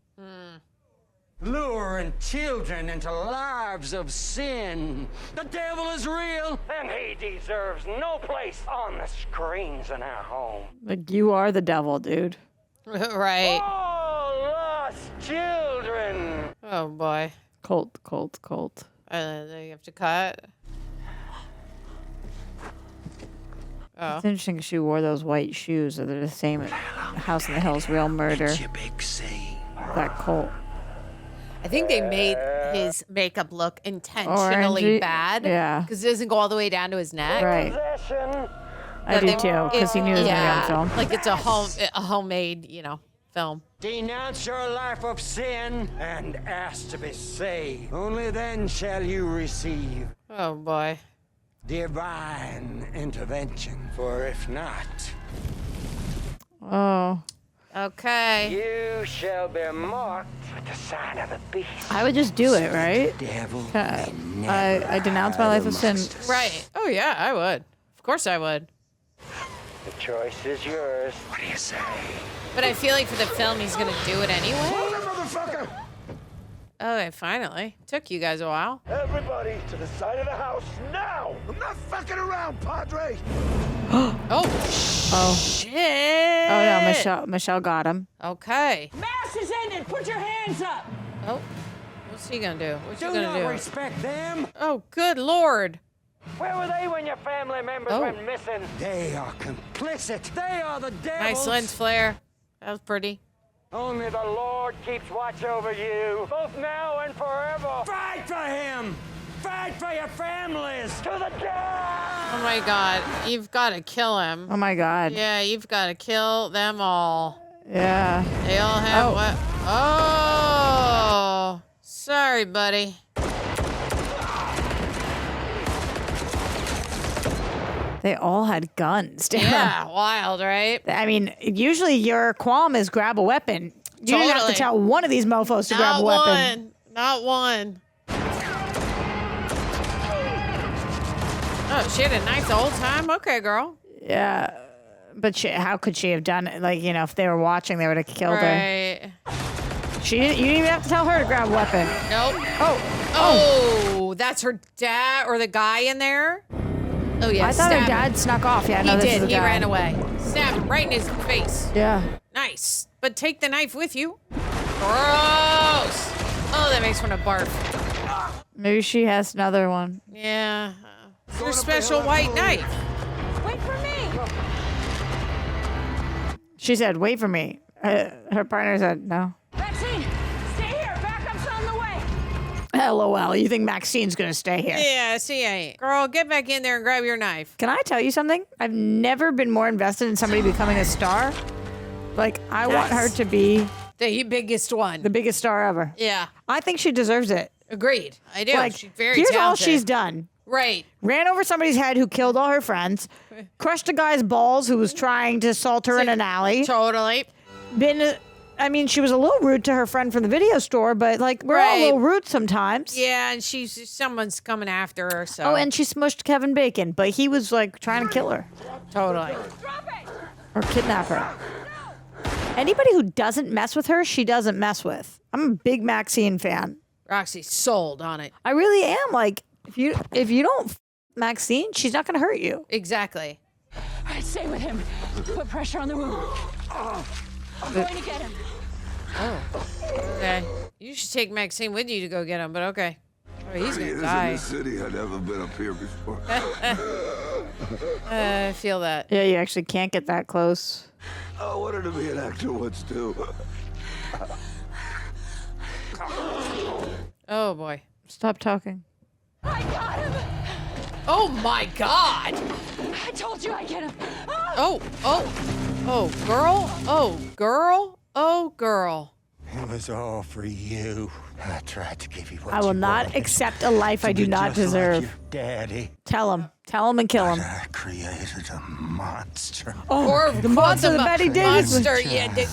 Luring children into lives of sin. The devil is real, and he deserves no place on the screens in our home. Like, you are the devil, dude. Right. All lost children. Oh, boy. Cult. Then you have to cut. Oh. It's interesting 'cause she wore those white shoes. So they're the same at House in the Hills, Real Murder. That cult. I think they made his makeup look intentionally Orangey. bad. Yeah. Because it doesn't go all the way down to his neck. Right. I do too, because he knew it was going to be on film. Like it's a homemade, film. Denounce your life of sin and ask to be saved. Only then shall you receive Oh, boy. divine intervention. For if not, Oh. Okay. you shall be marked with the sign of the beast. I would just do it, right? Devil. I denounce my life of sin. Right. Oh, yeah, I would. Of course I would. The choice is yours. What do you say? But I feel like for the film, he's going to do it anyway. Okay, finally. Took you guys a while. Everybody to the side of the house now! I'm not fucking around, Padre! Oh, shit. Oh no, Michelle got him. Okay. Mass is ended. Put your hands up. Oh, what's he gonna do? What's he Do gonna not do? respect them! Oh, good lord. Where were they when your family members went missing? They are complicit. They are the devils. Nice lens flare. That was pretty. Only the Lord keeps watch over you, both now and forever. Fight for him! Fight for your families! To the death! Oh my god. You've got to kill him. Oh my god. Yeah, you've got to kill them all. Yeah. They all have what? Oh. Sorry, buddy. They all had guns. Damn. Yeah, wild, right? I mean, usually your qualm is grab a weapon. You didn't have to tell one of these mofos to grab a weapon. Not one. Oh, she had a knife the whole time? Okay, girl. Yeah. But how could she have done it? Like, you know, if they were watching, they would have killed her. Right. You didn't even have to tell her to grab a weapon. Nope. Oh, that's her dad or the guy in there? Oh, yeah. I thought her dad snuck off. Yeah, no, he this did. is the He guy. ran away. Stabbed him right in his face. Yeah. Nice. But take the knife with you. Gross. Oh, that makes me want to barf. Maybe she has another one. Yeah. It's your special white knife. Wait for me. She said, wait for me. Her partner said, no. Maxine, stay here. Backup's on the way. LOL. You think Maxine's going to stay here? Yeah, see, I ain't. Girl, get back in there and grab your knife. Can I tell you something? I've never been more invested in somebody becoming a star. Like, I want her to be the biggest one. The biggest star ever. Yeah. I think she deserves it. Agreed. I do. Like, She's very here's all talented. she's done. Right. Ran over somebody's head who killed all her friends. Crushed a guy's balls who was trying to assault her in an alley. Totally. I mean, she was a little rude to her friend from the video store, but like, we're all a little rude sometimes. Yeah, and someone's coming after her, so. Oh, and she smushed Kevin Bacon, but he was like trying to kill her. Totally. Or kidnap her. Anybody who doesn't mess with her, she doesn't mess with. I'm a big Maxine fan. Roxy's sold on it. I really am. Like, if you don't Maxine, she's not going to hurt you. Exactly. All right, stay with him. Put pressure on the wound. I'm going to get him. Oh. Okay. You should take Maxine with you to go get him, but okay. Oh, he's going to die. This isn't the city. I've never been up here before. I feel that. Yeah, you actually can't get that close. I wanted to be an actor once, too. Oh, boy. Stop talking. I got him. Oh, my God. I told you I'd get him. Oh, girl. Oh, girl. Oh, girl. It was all for you. I tried to give you what I will you not wanted. accept a life I To do be not just like deserve. your daddy. Tell him and kill him. I created a monster. Oh, Or the monster that Betty Davis. Monster. Yeah,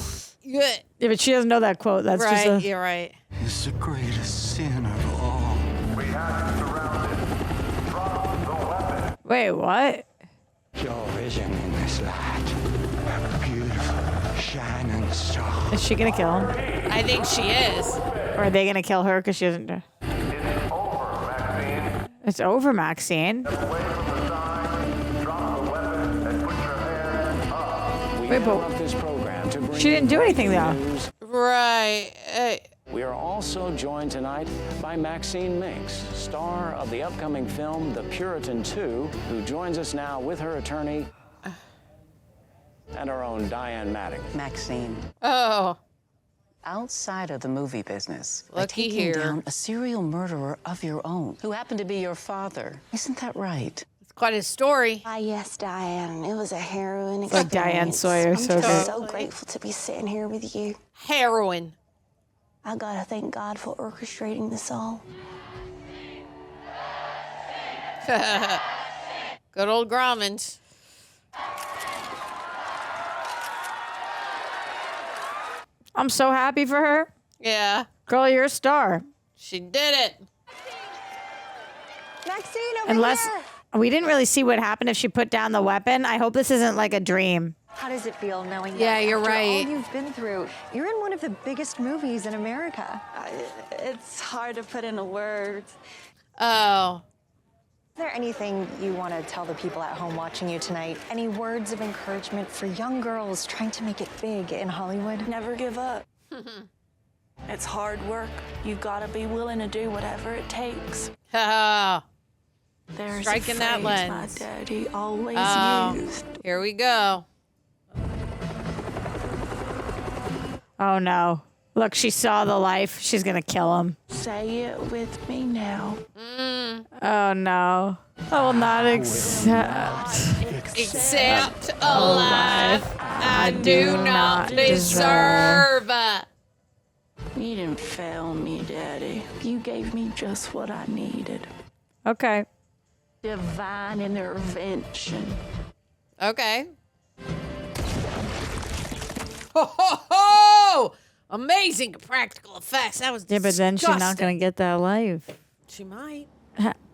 Yeah, but she doesn't know that quote. That's right. just a... You're right. It's the greatest sin of all. We have you surrounded. Drop the weapon. Wait, what? Your vision in this light. A beautiful, shining star. Is she gonna kill him? I think she is. Or are they gonna kill her because she doesn't? It's over, Maxine. Wait, but she didn't do anything though. Right. We are also joined tonight by Maxine Minx, star of the upcoming film The Puritan 2, who joins us now with her attorney and our own Diane Maddox. Maxine. Oh. Outside of the movie business, by Looky taking here. down a serial murderer of your own, who happened to be your father. Isn't that right? It's quite a story. Yes, Diane. It was a harrowing It's like Diane experience. Sawyer, I'm so just good. so grateful to be sitting here with you. Heroin. I gotta thank God for orchestrating this all. Good old Grommans. I'm so happy for her. Yeah. Girl, you're a star. She did it. Maxine, Unless we didn't really see what happened if she put down the weapon. I hope this isn't like a dream. How does it feel knowing Yeah, that you're after right. all you've been through, you're in one of the biggest movies in America? It's hard to put into words. Oh. Is there anything you want to tell the people at home watching you tonight? Any words of encouragement for young girls trying to make it big in Hollywood? Never give up. It's hard work. You gotta be willing to do whatever it takes. There's Striking a that phrase lens. my daddy always used. Here we go. Oh no. Look, she saw the life. She's going to kill him. Say it with me now. Oh no. I will not accept. Accept a life I do not deserve. You didn't fail me, Daddy. You gave me just what I needed. Okay. Divine intervention. Okay. Ho, ho, ho! Amazing practical effects. That was Yeah, but then she's not disgusting. going to get that life. She might.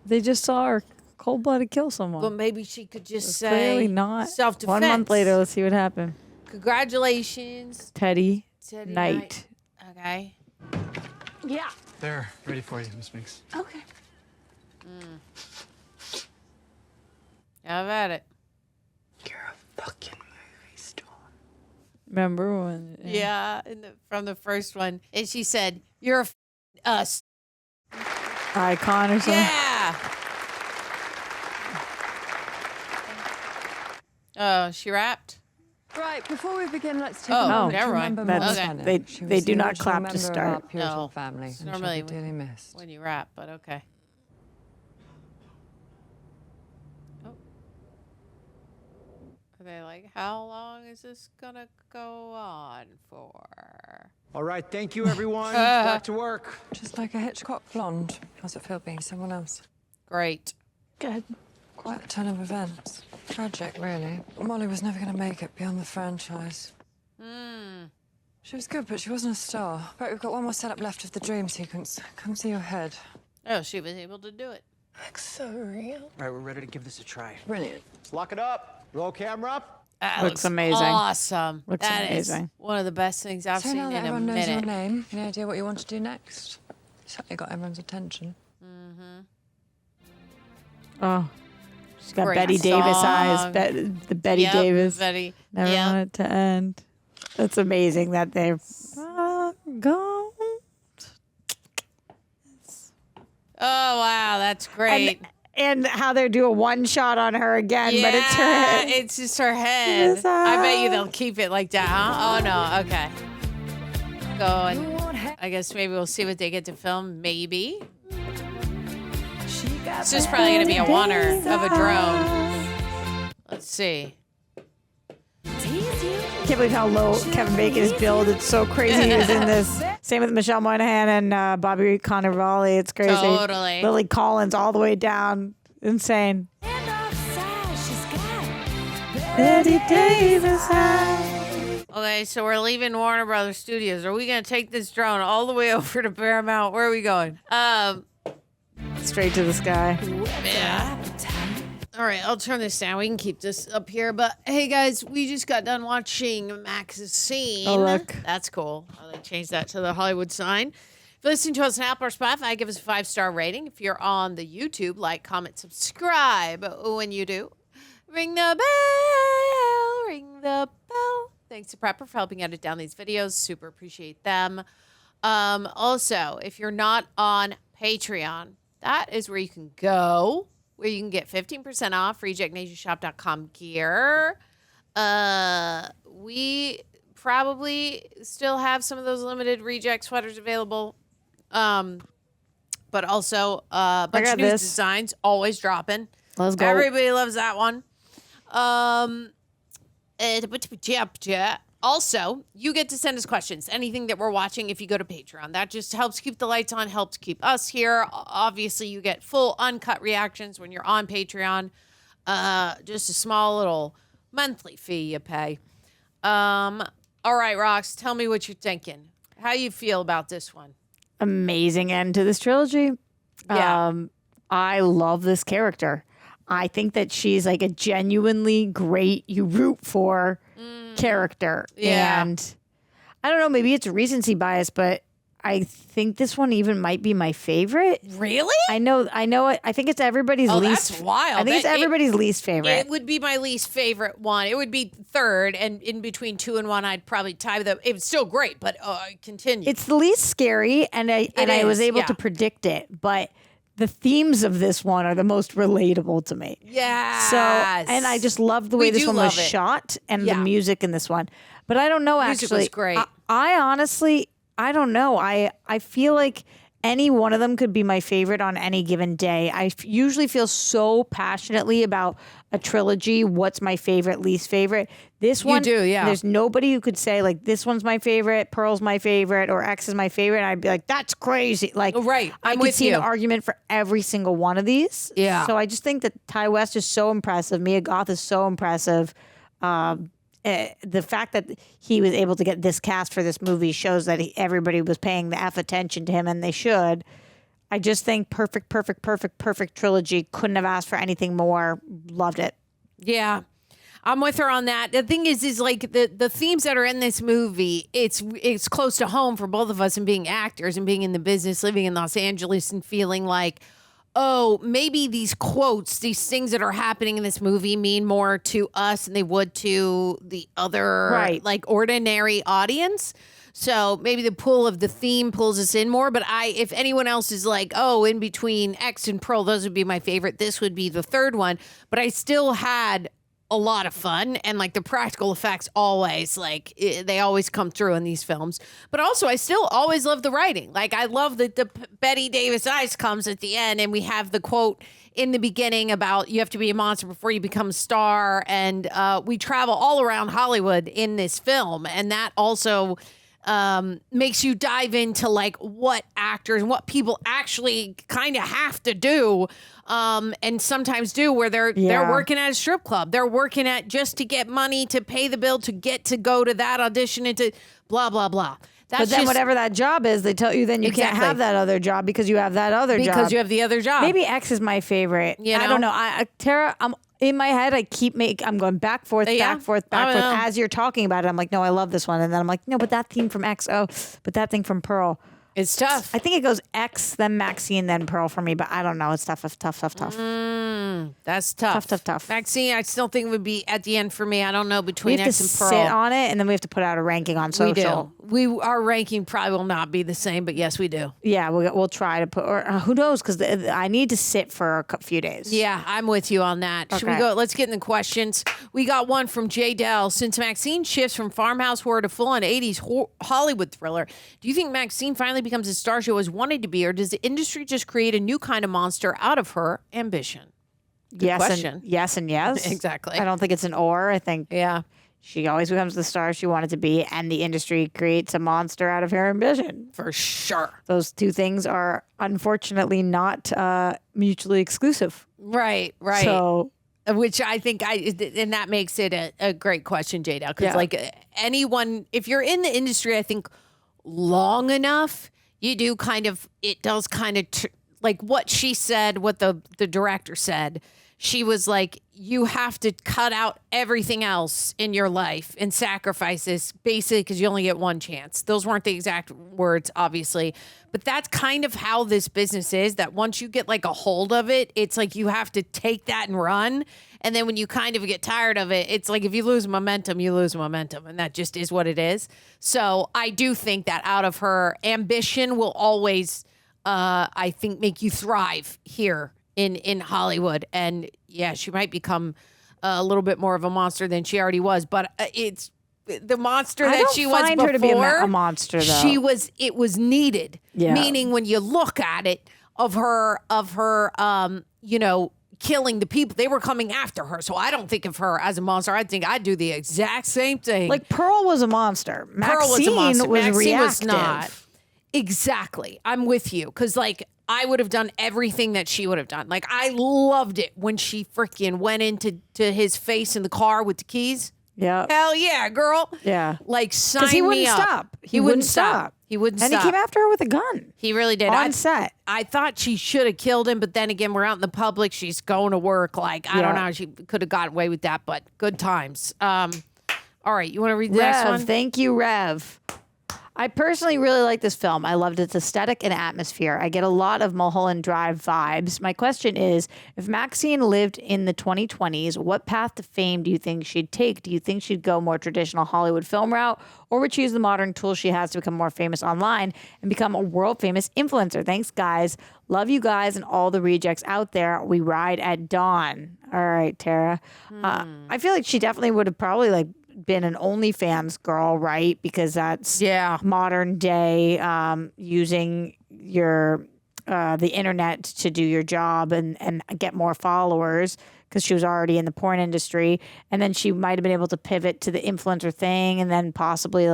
They just saw her cold-blooded kill someone. Well, maybe she could just say Clearly not. self-defense. 1 month later, let's see what happened. Congratulations. Teddy Teddy Knight. Okay. Yeah. They're ready for you, Miss Minx. Okay. How about it? Remember when? Yeah, from the first one. And she said, "You're a us." Icon or something? Yeah. Oh, she rapped? Right, before we begin, let's take Oh, a moment never to mind. remember That's- Moses Sumney. they- She they was do the not original clap to member of start. our Puritan No. family, It's and she'll normally be dearly missed. when you rap, but okay. Oh. Are they like, how long is this gonna go on for? All right, thank you, everyone. Back to work. Just like a Hitchcock blonde. How's it feel being someone else? Great. Good. Quite a turn of events. Tragic, really. Molly was never going to make it beyond the franchise. She was good, but she wasn't a star. Right, we've got one more setup left of the dream sequence. Come see your head. Oh, she was able to do it. Looks so real. All right, we're ready to give this a try. Brilliant. Let's lock it up. Roll camera up. That Looks amazing. Awesome. Looks That is amazing. one of the best things I've So seen now that in a everyone knows your minute. name, any idea what you want to do next? You certainly got everyone's attention. Oh. She's got Great Betty Davis song. eyes. The Betty Yep, Davis. Betty. Never Yep. want it to end. That's amazing that they're gone. Oh, wow, that's great. And how they're doing one shot on her again, but it's her head. It's just her head. Yes, I bet you they'll keep it like that, huh? Oh, no. Okay. Go and I guess maybe we'll see what they get to film. Maybe. It's just probably going to be a oneer of a drone. Let's see. Can't believe how low Kevin Bacon is billed. It's so crazy he was in this. Same with Michelle Monaghan and Bobby Cannavale. It's crazy. Totally. Lily Collins all the way down. Insane. Betty Davis eyes. Okay, so we're leaving Warner Brothers Studios. Are we going to take this drone all the way over to Paramount? Where are we going? Straight to the sky. Yeah. All right, I'll turn this down. We can keep this up here. But hey, guys, we just got done watching Maxxxine. Oh, look. That's cool. They changed that to the Hollywood sign. If you're listening to us on Apple or Spotify, give us a 5-star rating. If you're on the YouTube, like, comment, subscribe. When you do, ring the bell. Ring the bell. Thanks to Prepper for helping edit down these videos. Super appreciate them. Also, if you're not on Patreon, that is where you can go, where you can get 15% off rejectnationshop.com gear. We probably still have some of those limited reject sweaters available. But also a bunch of new designs always dropping. Let's go. Everybody loves that one. Also, you get to send us questions, anything that we're watching if you go to Patreon. That just helps keep the lights on, helps keep us here. Obviously, you get full uncut reactions when you're on Patreon. Just a small little monthly fee you pay. All right, Rox, tell me what you're thinking. How you feel about this one? Amazing end to this trilogy. Yeah. I love this character. I think that she's like a genuinely great, you root for character. Yeah. And I don't know, maybe it's recency bias, but I think this one even might be my favorite. Really? I know it. I think it's everybody's least. That's wild. I think it's everybody's least favorite. It would be my least favorite one. It would be third, and in between 2 and 1, I'd probably tie them. It's still great, but continue. It's the least scary, and I was able yeah. to predict it, but the themes of this one are the most relatable to me. Yes. So, and I just love the way this one was shot and the music in this one. But I don't know, Music actually. was great. I honestly, I don't know. I feel like any one of them could be my favorite on any given day. I usually feel so passionately about a trilogy. What's my favorite, least favorite? This one, do, yeah. There's nobody who could say like this one's my favorite, Pearl's my favorite, or X is my favorite. And I'd be like, that's crazy. Like, right, I I'm could with see you. an argument for every single one of these. Yeah. So I just think that Ty West is so impressive. Mia Goth is so impressive. The fact that he was able to get this cast for this movie shows that everybody was paying the F attention to him, and they should. I just think perfect trilogy. Couldn't have asked for anything more. Loved it. Yeah. I'm with her on that. The thing is like the themes that are in this movie, it's close to home for both of us, and being actors and being in the business, living in Los Angeles and feeling like, oh, maybe these quotes, these things that are happening in this movie mean more to us than they would to the other like ordinary audience. So maybe the pull of the theme pulls us in more. But if anyone else is like, oh, in between X and Pearl, those would be my favorite. This would be the third one. But I still had a lot of fun, and like the practical effects always they always come through in these films. But also I still always love the writing. Like I love that the Betty Davis Ice comes at the end, and we have the quote in the beginning about you have to be a monster before you become a star, and we travel all around Hollywood in this film, and that also makes you dive into like what actors and what people actually kind of have to do, and sometimes do, where they're working at a strip club, they're working at just to get money to pay the bill to get to go to that audition and to blah blah blah. But then whatever that job is, they tell you then you can't have that other job because you have that other job. Because you have the other job. Maybe X is my favorite. You know? I don't know. Tara, I'm in my head. I'm going back, forth, back, forth, back, forth. As you're talking about it, I'm like, no, I love this one. And then I'm like, no, but that theme from X. Oh, but that thing from Pearl. It's tough. I think it goes X, then Maxine, then Pearl for me. But I don't know. It's tough. That's tough. Tough. Maxine, I still think would be at the end for me. I don't know between we have X to and Pearl. sit on it, and then we have to put out a ranking on social. We do. Our ranking probably will not be the same, but yes, we do. Yeah, we'll try to put, or who knows? Because I need to sit for a few days. Yeah, I'm with you on that. Should we go? Let's get in the questions. We got one from J. Dell. Since Maxine shifts from farmhouse horror to full-on 80s Hollywood thriller, do you think Maxine finally becomes a star she always wanted to be, or does the industry just create a new kind of monster out of her ambition? Good question. Yes and yes. Exactly. I don't think it's an or. I think she always becomes the star she wanted to be, and the industry creates a monster out of her ambition. For sure. Those two things are unfortunately not mutually exclusive. Right. So, which I think and that makes it a great question, Jada, because like anyone, if you're in the industry, I think long enough, you do kind of, it does kind of like what she said, what the director said. She was like, you have to cut out everything else in your life and sacrifice this, basically, because you only get one chance. Those weren't the exact words, obviously. But that's kind of how this business is, that once you get like a hold of it, it's like you have to take that and run. And then when you kind of get tired of it, it's like if you lose momentum, you lose momentum. And that just is what it is. So I do think that out of her ambition will always, I think, make you thrive here in Hollywood. And yeah, she might become a little bit more of a monster than she already was, but it's the monster that she was before. I don't find her to be a monster, though. It was needed. Yeah. Meaning when you look at it, of her killing the people, they were coming after her. So I don't think of her as a monster. I think I'd do the exact same thing. Like Pearl was a monster. Maxine was reactive. Was not. Exactly. I'm with you. Because like, I would have done everything that she would have done. Like, I loved it when she freaking went into his face in the car with the keys. Yeah. Hell yeah, girl. Yeah. Like, sign me up. Because he wouldn't stop. He wouldn't stop. He wouldn't stop. And he came after her with a gun. He really did. On set. I thought she should have killed him, but then again, we're out in the public. She's going to work. Like, I don't know. She could have gotten away with that, but good times. All right, you want to read the next one? Thank you, Rev. I personally really like this film. I loved its aesthetic and atmosphere. I get a lot of Mulholland Drive vibes. My question is, if Maxine lived in the 2020s, what path to fame do you think she'd take? Do you think she'd go more traditional Hollywood film route, or would she use the modern tools she has to become more famous online and become a world-famous influencer? Thanks, guys. Love you guys and all the rejects out there. We ride at dawn. All right, Tara. I feel like she definitely would have probably been an OnlyFans girl, right? Because that's modern day using your the internet to do your job and get more followers, because she was already in the porn industry. And then she might have been able to pivot to the influencer thing, and then possibly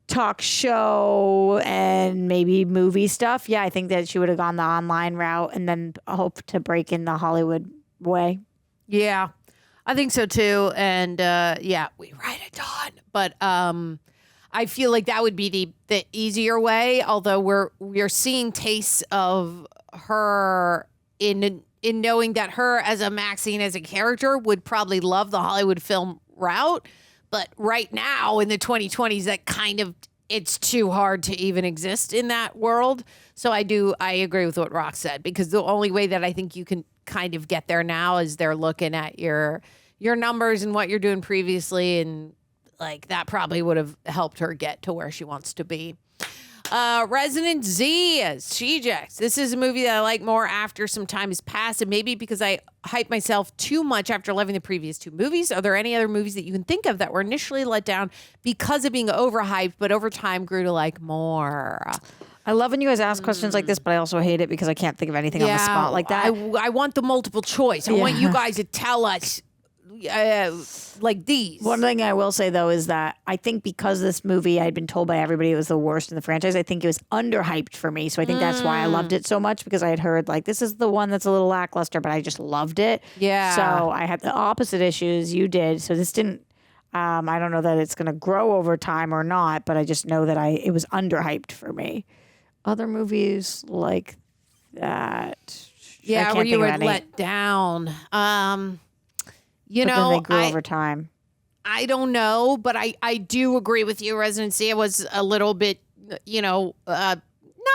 talk show and maybe movie stuff. Yeah, I think that she would have gone the online route and then hope to break in the Hollywood way. Yeah. I think so too, and we ride at dawn. But I feel like that would be the easier way. Although we're seeing tastes of her in knowing that her as a Maxine, as a character, would probably love the Hollywood film route. But right now in the 2020s, that it's too hard to even exist in that world. So I agree with what Rox said, because the only way that I think you can kind of get there now is they're looking at your numbers and what you're doing previously, and that probably would have helped her get to where she wants to be. Resident Z as Shejax. This is a movie that I like more after some time has passed, and maybe because I hyped myself too much after loving the previous two movies. Are there any other movies that you can think of that were initially let down because of being overhyped, but over time grew to like more? I love when you guys ask questions like this, but I also hate it because I can't think of anything on the spot like that. I want the multiple choice. I want you guys to tell us like these. One thing I will say, though, is that I think because this movie, I'd been told by everybody it was the worst in the franchise, I think it was underhyped for me. So I think that's why I loved it so much, because I had heard this is the one that's a little lackluster, but I just loved it. Yeah. So I had the opposite issues you did. So this didn't, I don't know that it's going to grow over time or not, but I just know that it was underhyped for me. Other movies like that. Yeah, where you were let down. Then they grew over time. I don't know, but I do agree with you. Residency, I was a little bit, not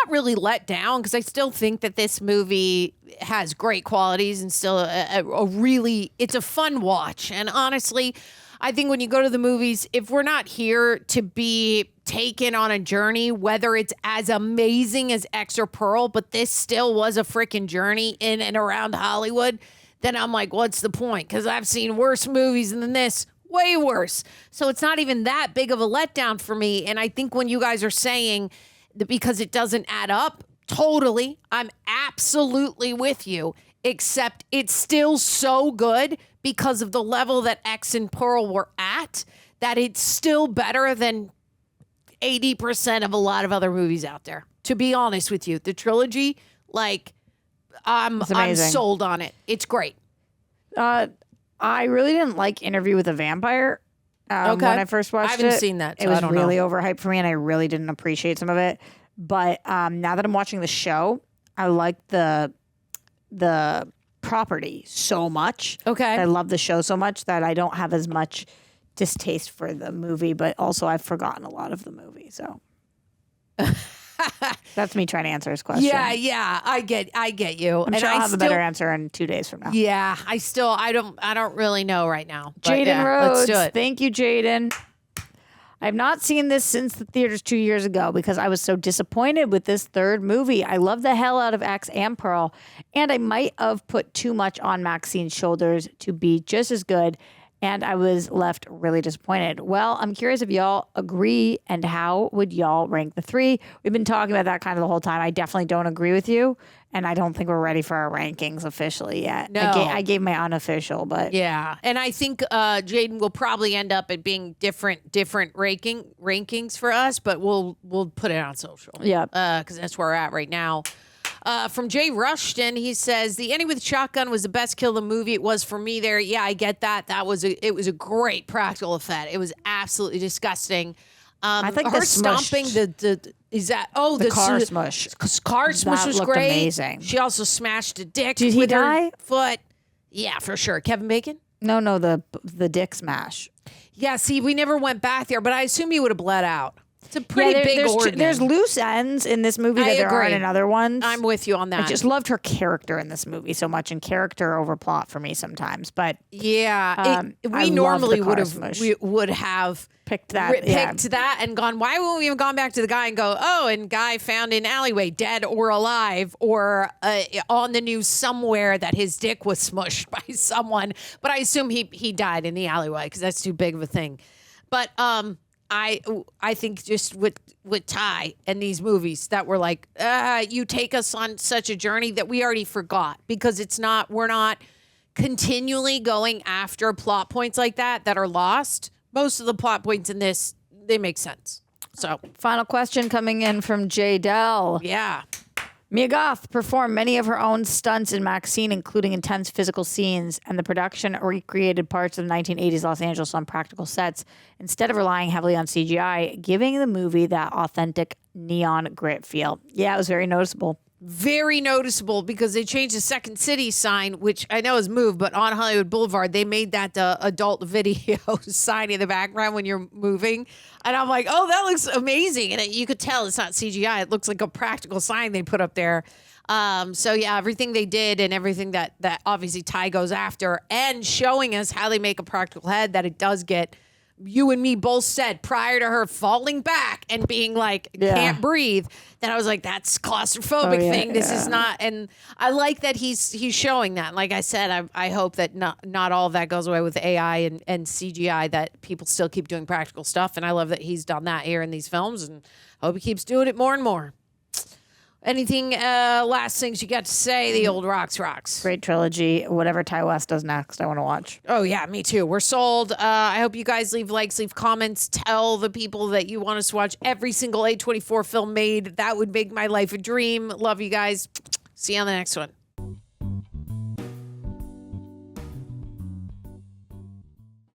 really let down, because I still think that this movie has great qualities and still it's a fun watch. And honestly, I think when you go to the movies, if we're not here to be taken on a journey, whether it's as amazing as X or Pearl, but this still was a freaking journey in and around Hollywood, then I'm like, what's the point? Because I've seen worse movies than this, way worse. So it's not even that big of a letdown for me. And I think when you guys are saying that because it doesn't add up, totally, I'm absolutely with you, except it's still so good because of the level that X and Pearl were at, that it's still better than 80% of a lot of other movies out there. To be honest with you, the trilogy, I'm sold on it. It's great. I really didn't like Interview with a Vampire when I first watched it. I haven't seen that, so it was I don't really know. overhyped for me, and I really didn't appreciate some of it. But now that I'm watching the show, I like the property so much. Okay. I love the show so much that I don't have as much distaste for the movie, but also I've forgotten a lot of the movie. So that's me trying to answer his question. Yeah, I get you. I'm sure I'll have a better answer in 2 days from now. Yeah, I don't really know right now. Jaden Rhodes, let's do it. Thank you, Jaden. I have not seen this since the theaters 2 years ago because I was so disappointed with this third movie. I love the hell out of X and Pearl, and I might have put too much on Maxine's shoulders to be just as good, and I was left really disappointed. Well, I'm curious if y'all agree, and how would y'all rank the three? We've been talking about that kind of the whole time. I definitely don't agree with you, and I don't think we're ready for our rankings officially yet. No. I gave my unofficial, but yeah, and I think Jaden will probably end up at being different rankings for us, but we'll put it on social. Yeah, because that's where we're at right now. From Jay Rushton, he says the ending with shotgun was the best kill of the movie. It was for me there. Yeah, I get that. It was a great practical effect. It was absolutely disgusting. I think her the stomping the car smush. Car smush That was looked great. amazing. She also smashed a dick. Did he with die? Her foot. Yeah, for sure. Kevin Bacon. No, the dick smash. Yeah, see, we never went back there, but I assume he would have bled out. It's a pretty big organ. There's loose ends in this movie that there aren't in other ones. I'm with you on that. I just loved her character in this movie so much, and character over plot for me sometimes. But yeah, we normally would have picked that, that and gone. Why wouldn't we have gone back to the guy and go, oh, and guy found in alleyway, dead or alive, or on the news somewhere that his dick was smushed by someone. But I assume he died in the alleyway because that's too big of a thing. But I think just with Ty and these movies that were like, you take us on such a journey that we already forgot because we're not continually going after plot points like that are lost. Most of the plot points in this, they make sense. So final question coming in from J. Dell. Yeah. Mia Goth performed many of her own stunts in Maxxxine, including intense physical scenes, and the production recreated parts of the 1980s Los Angeles on practical sets instead of relying heavily on CGI, giving the movie that authentic neon grit feel. Yeah, it was very noticeable. Very noticeable because they changed the Second City sign, which I know is moved, but on Hollywood Boulevard, they made that the adult video sign in the background when you're moving. And I'm like, oh, that looks amazing. And you could tell it's not CGI. It looks like a practical sign they put up there. So, yeah, everything they did and everything that obviously Ty goes after and showing us how they make a practical head that it does get. You and me both said prior to her falling back and being like, can't breathe, that I was like, that's claustrophobic thing. This is not. And I like that he's showing that. Like I said, I hope that not all of that goes away with AI and CGI, that people still keep doing practical stuff. And I love that he's done that here in these films, and I hope he keeps doing it more and more. Anything last things you got to say? The old rocks. Great trilogy. Whatever Ty West does next, I want to watch. Oh, yeah, me too. We're sold. I hope you guys leave likes, leave comments. Tell the people that you want us to watch every single A24 film made. That would make my life a dream. Love you guys. See you on the next one.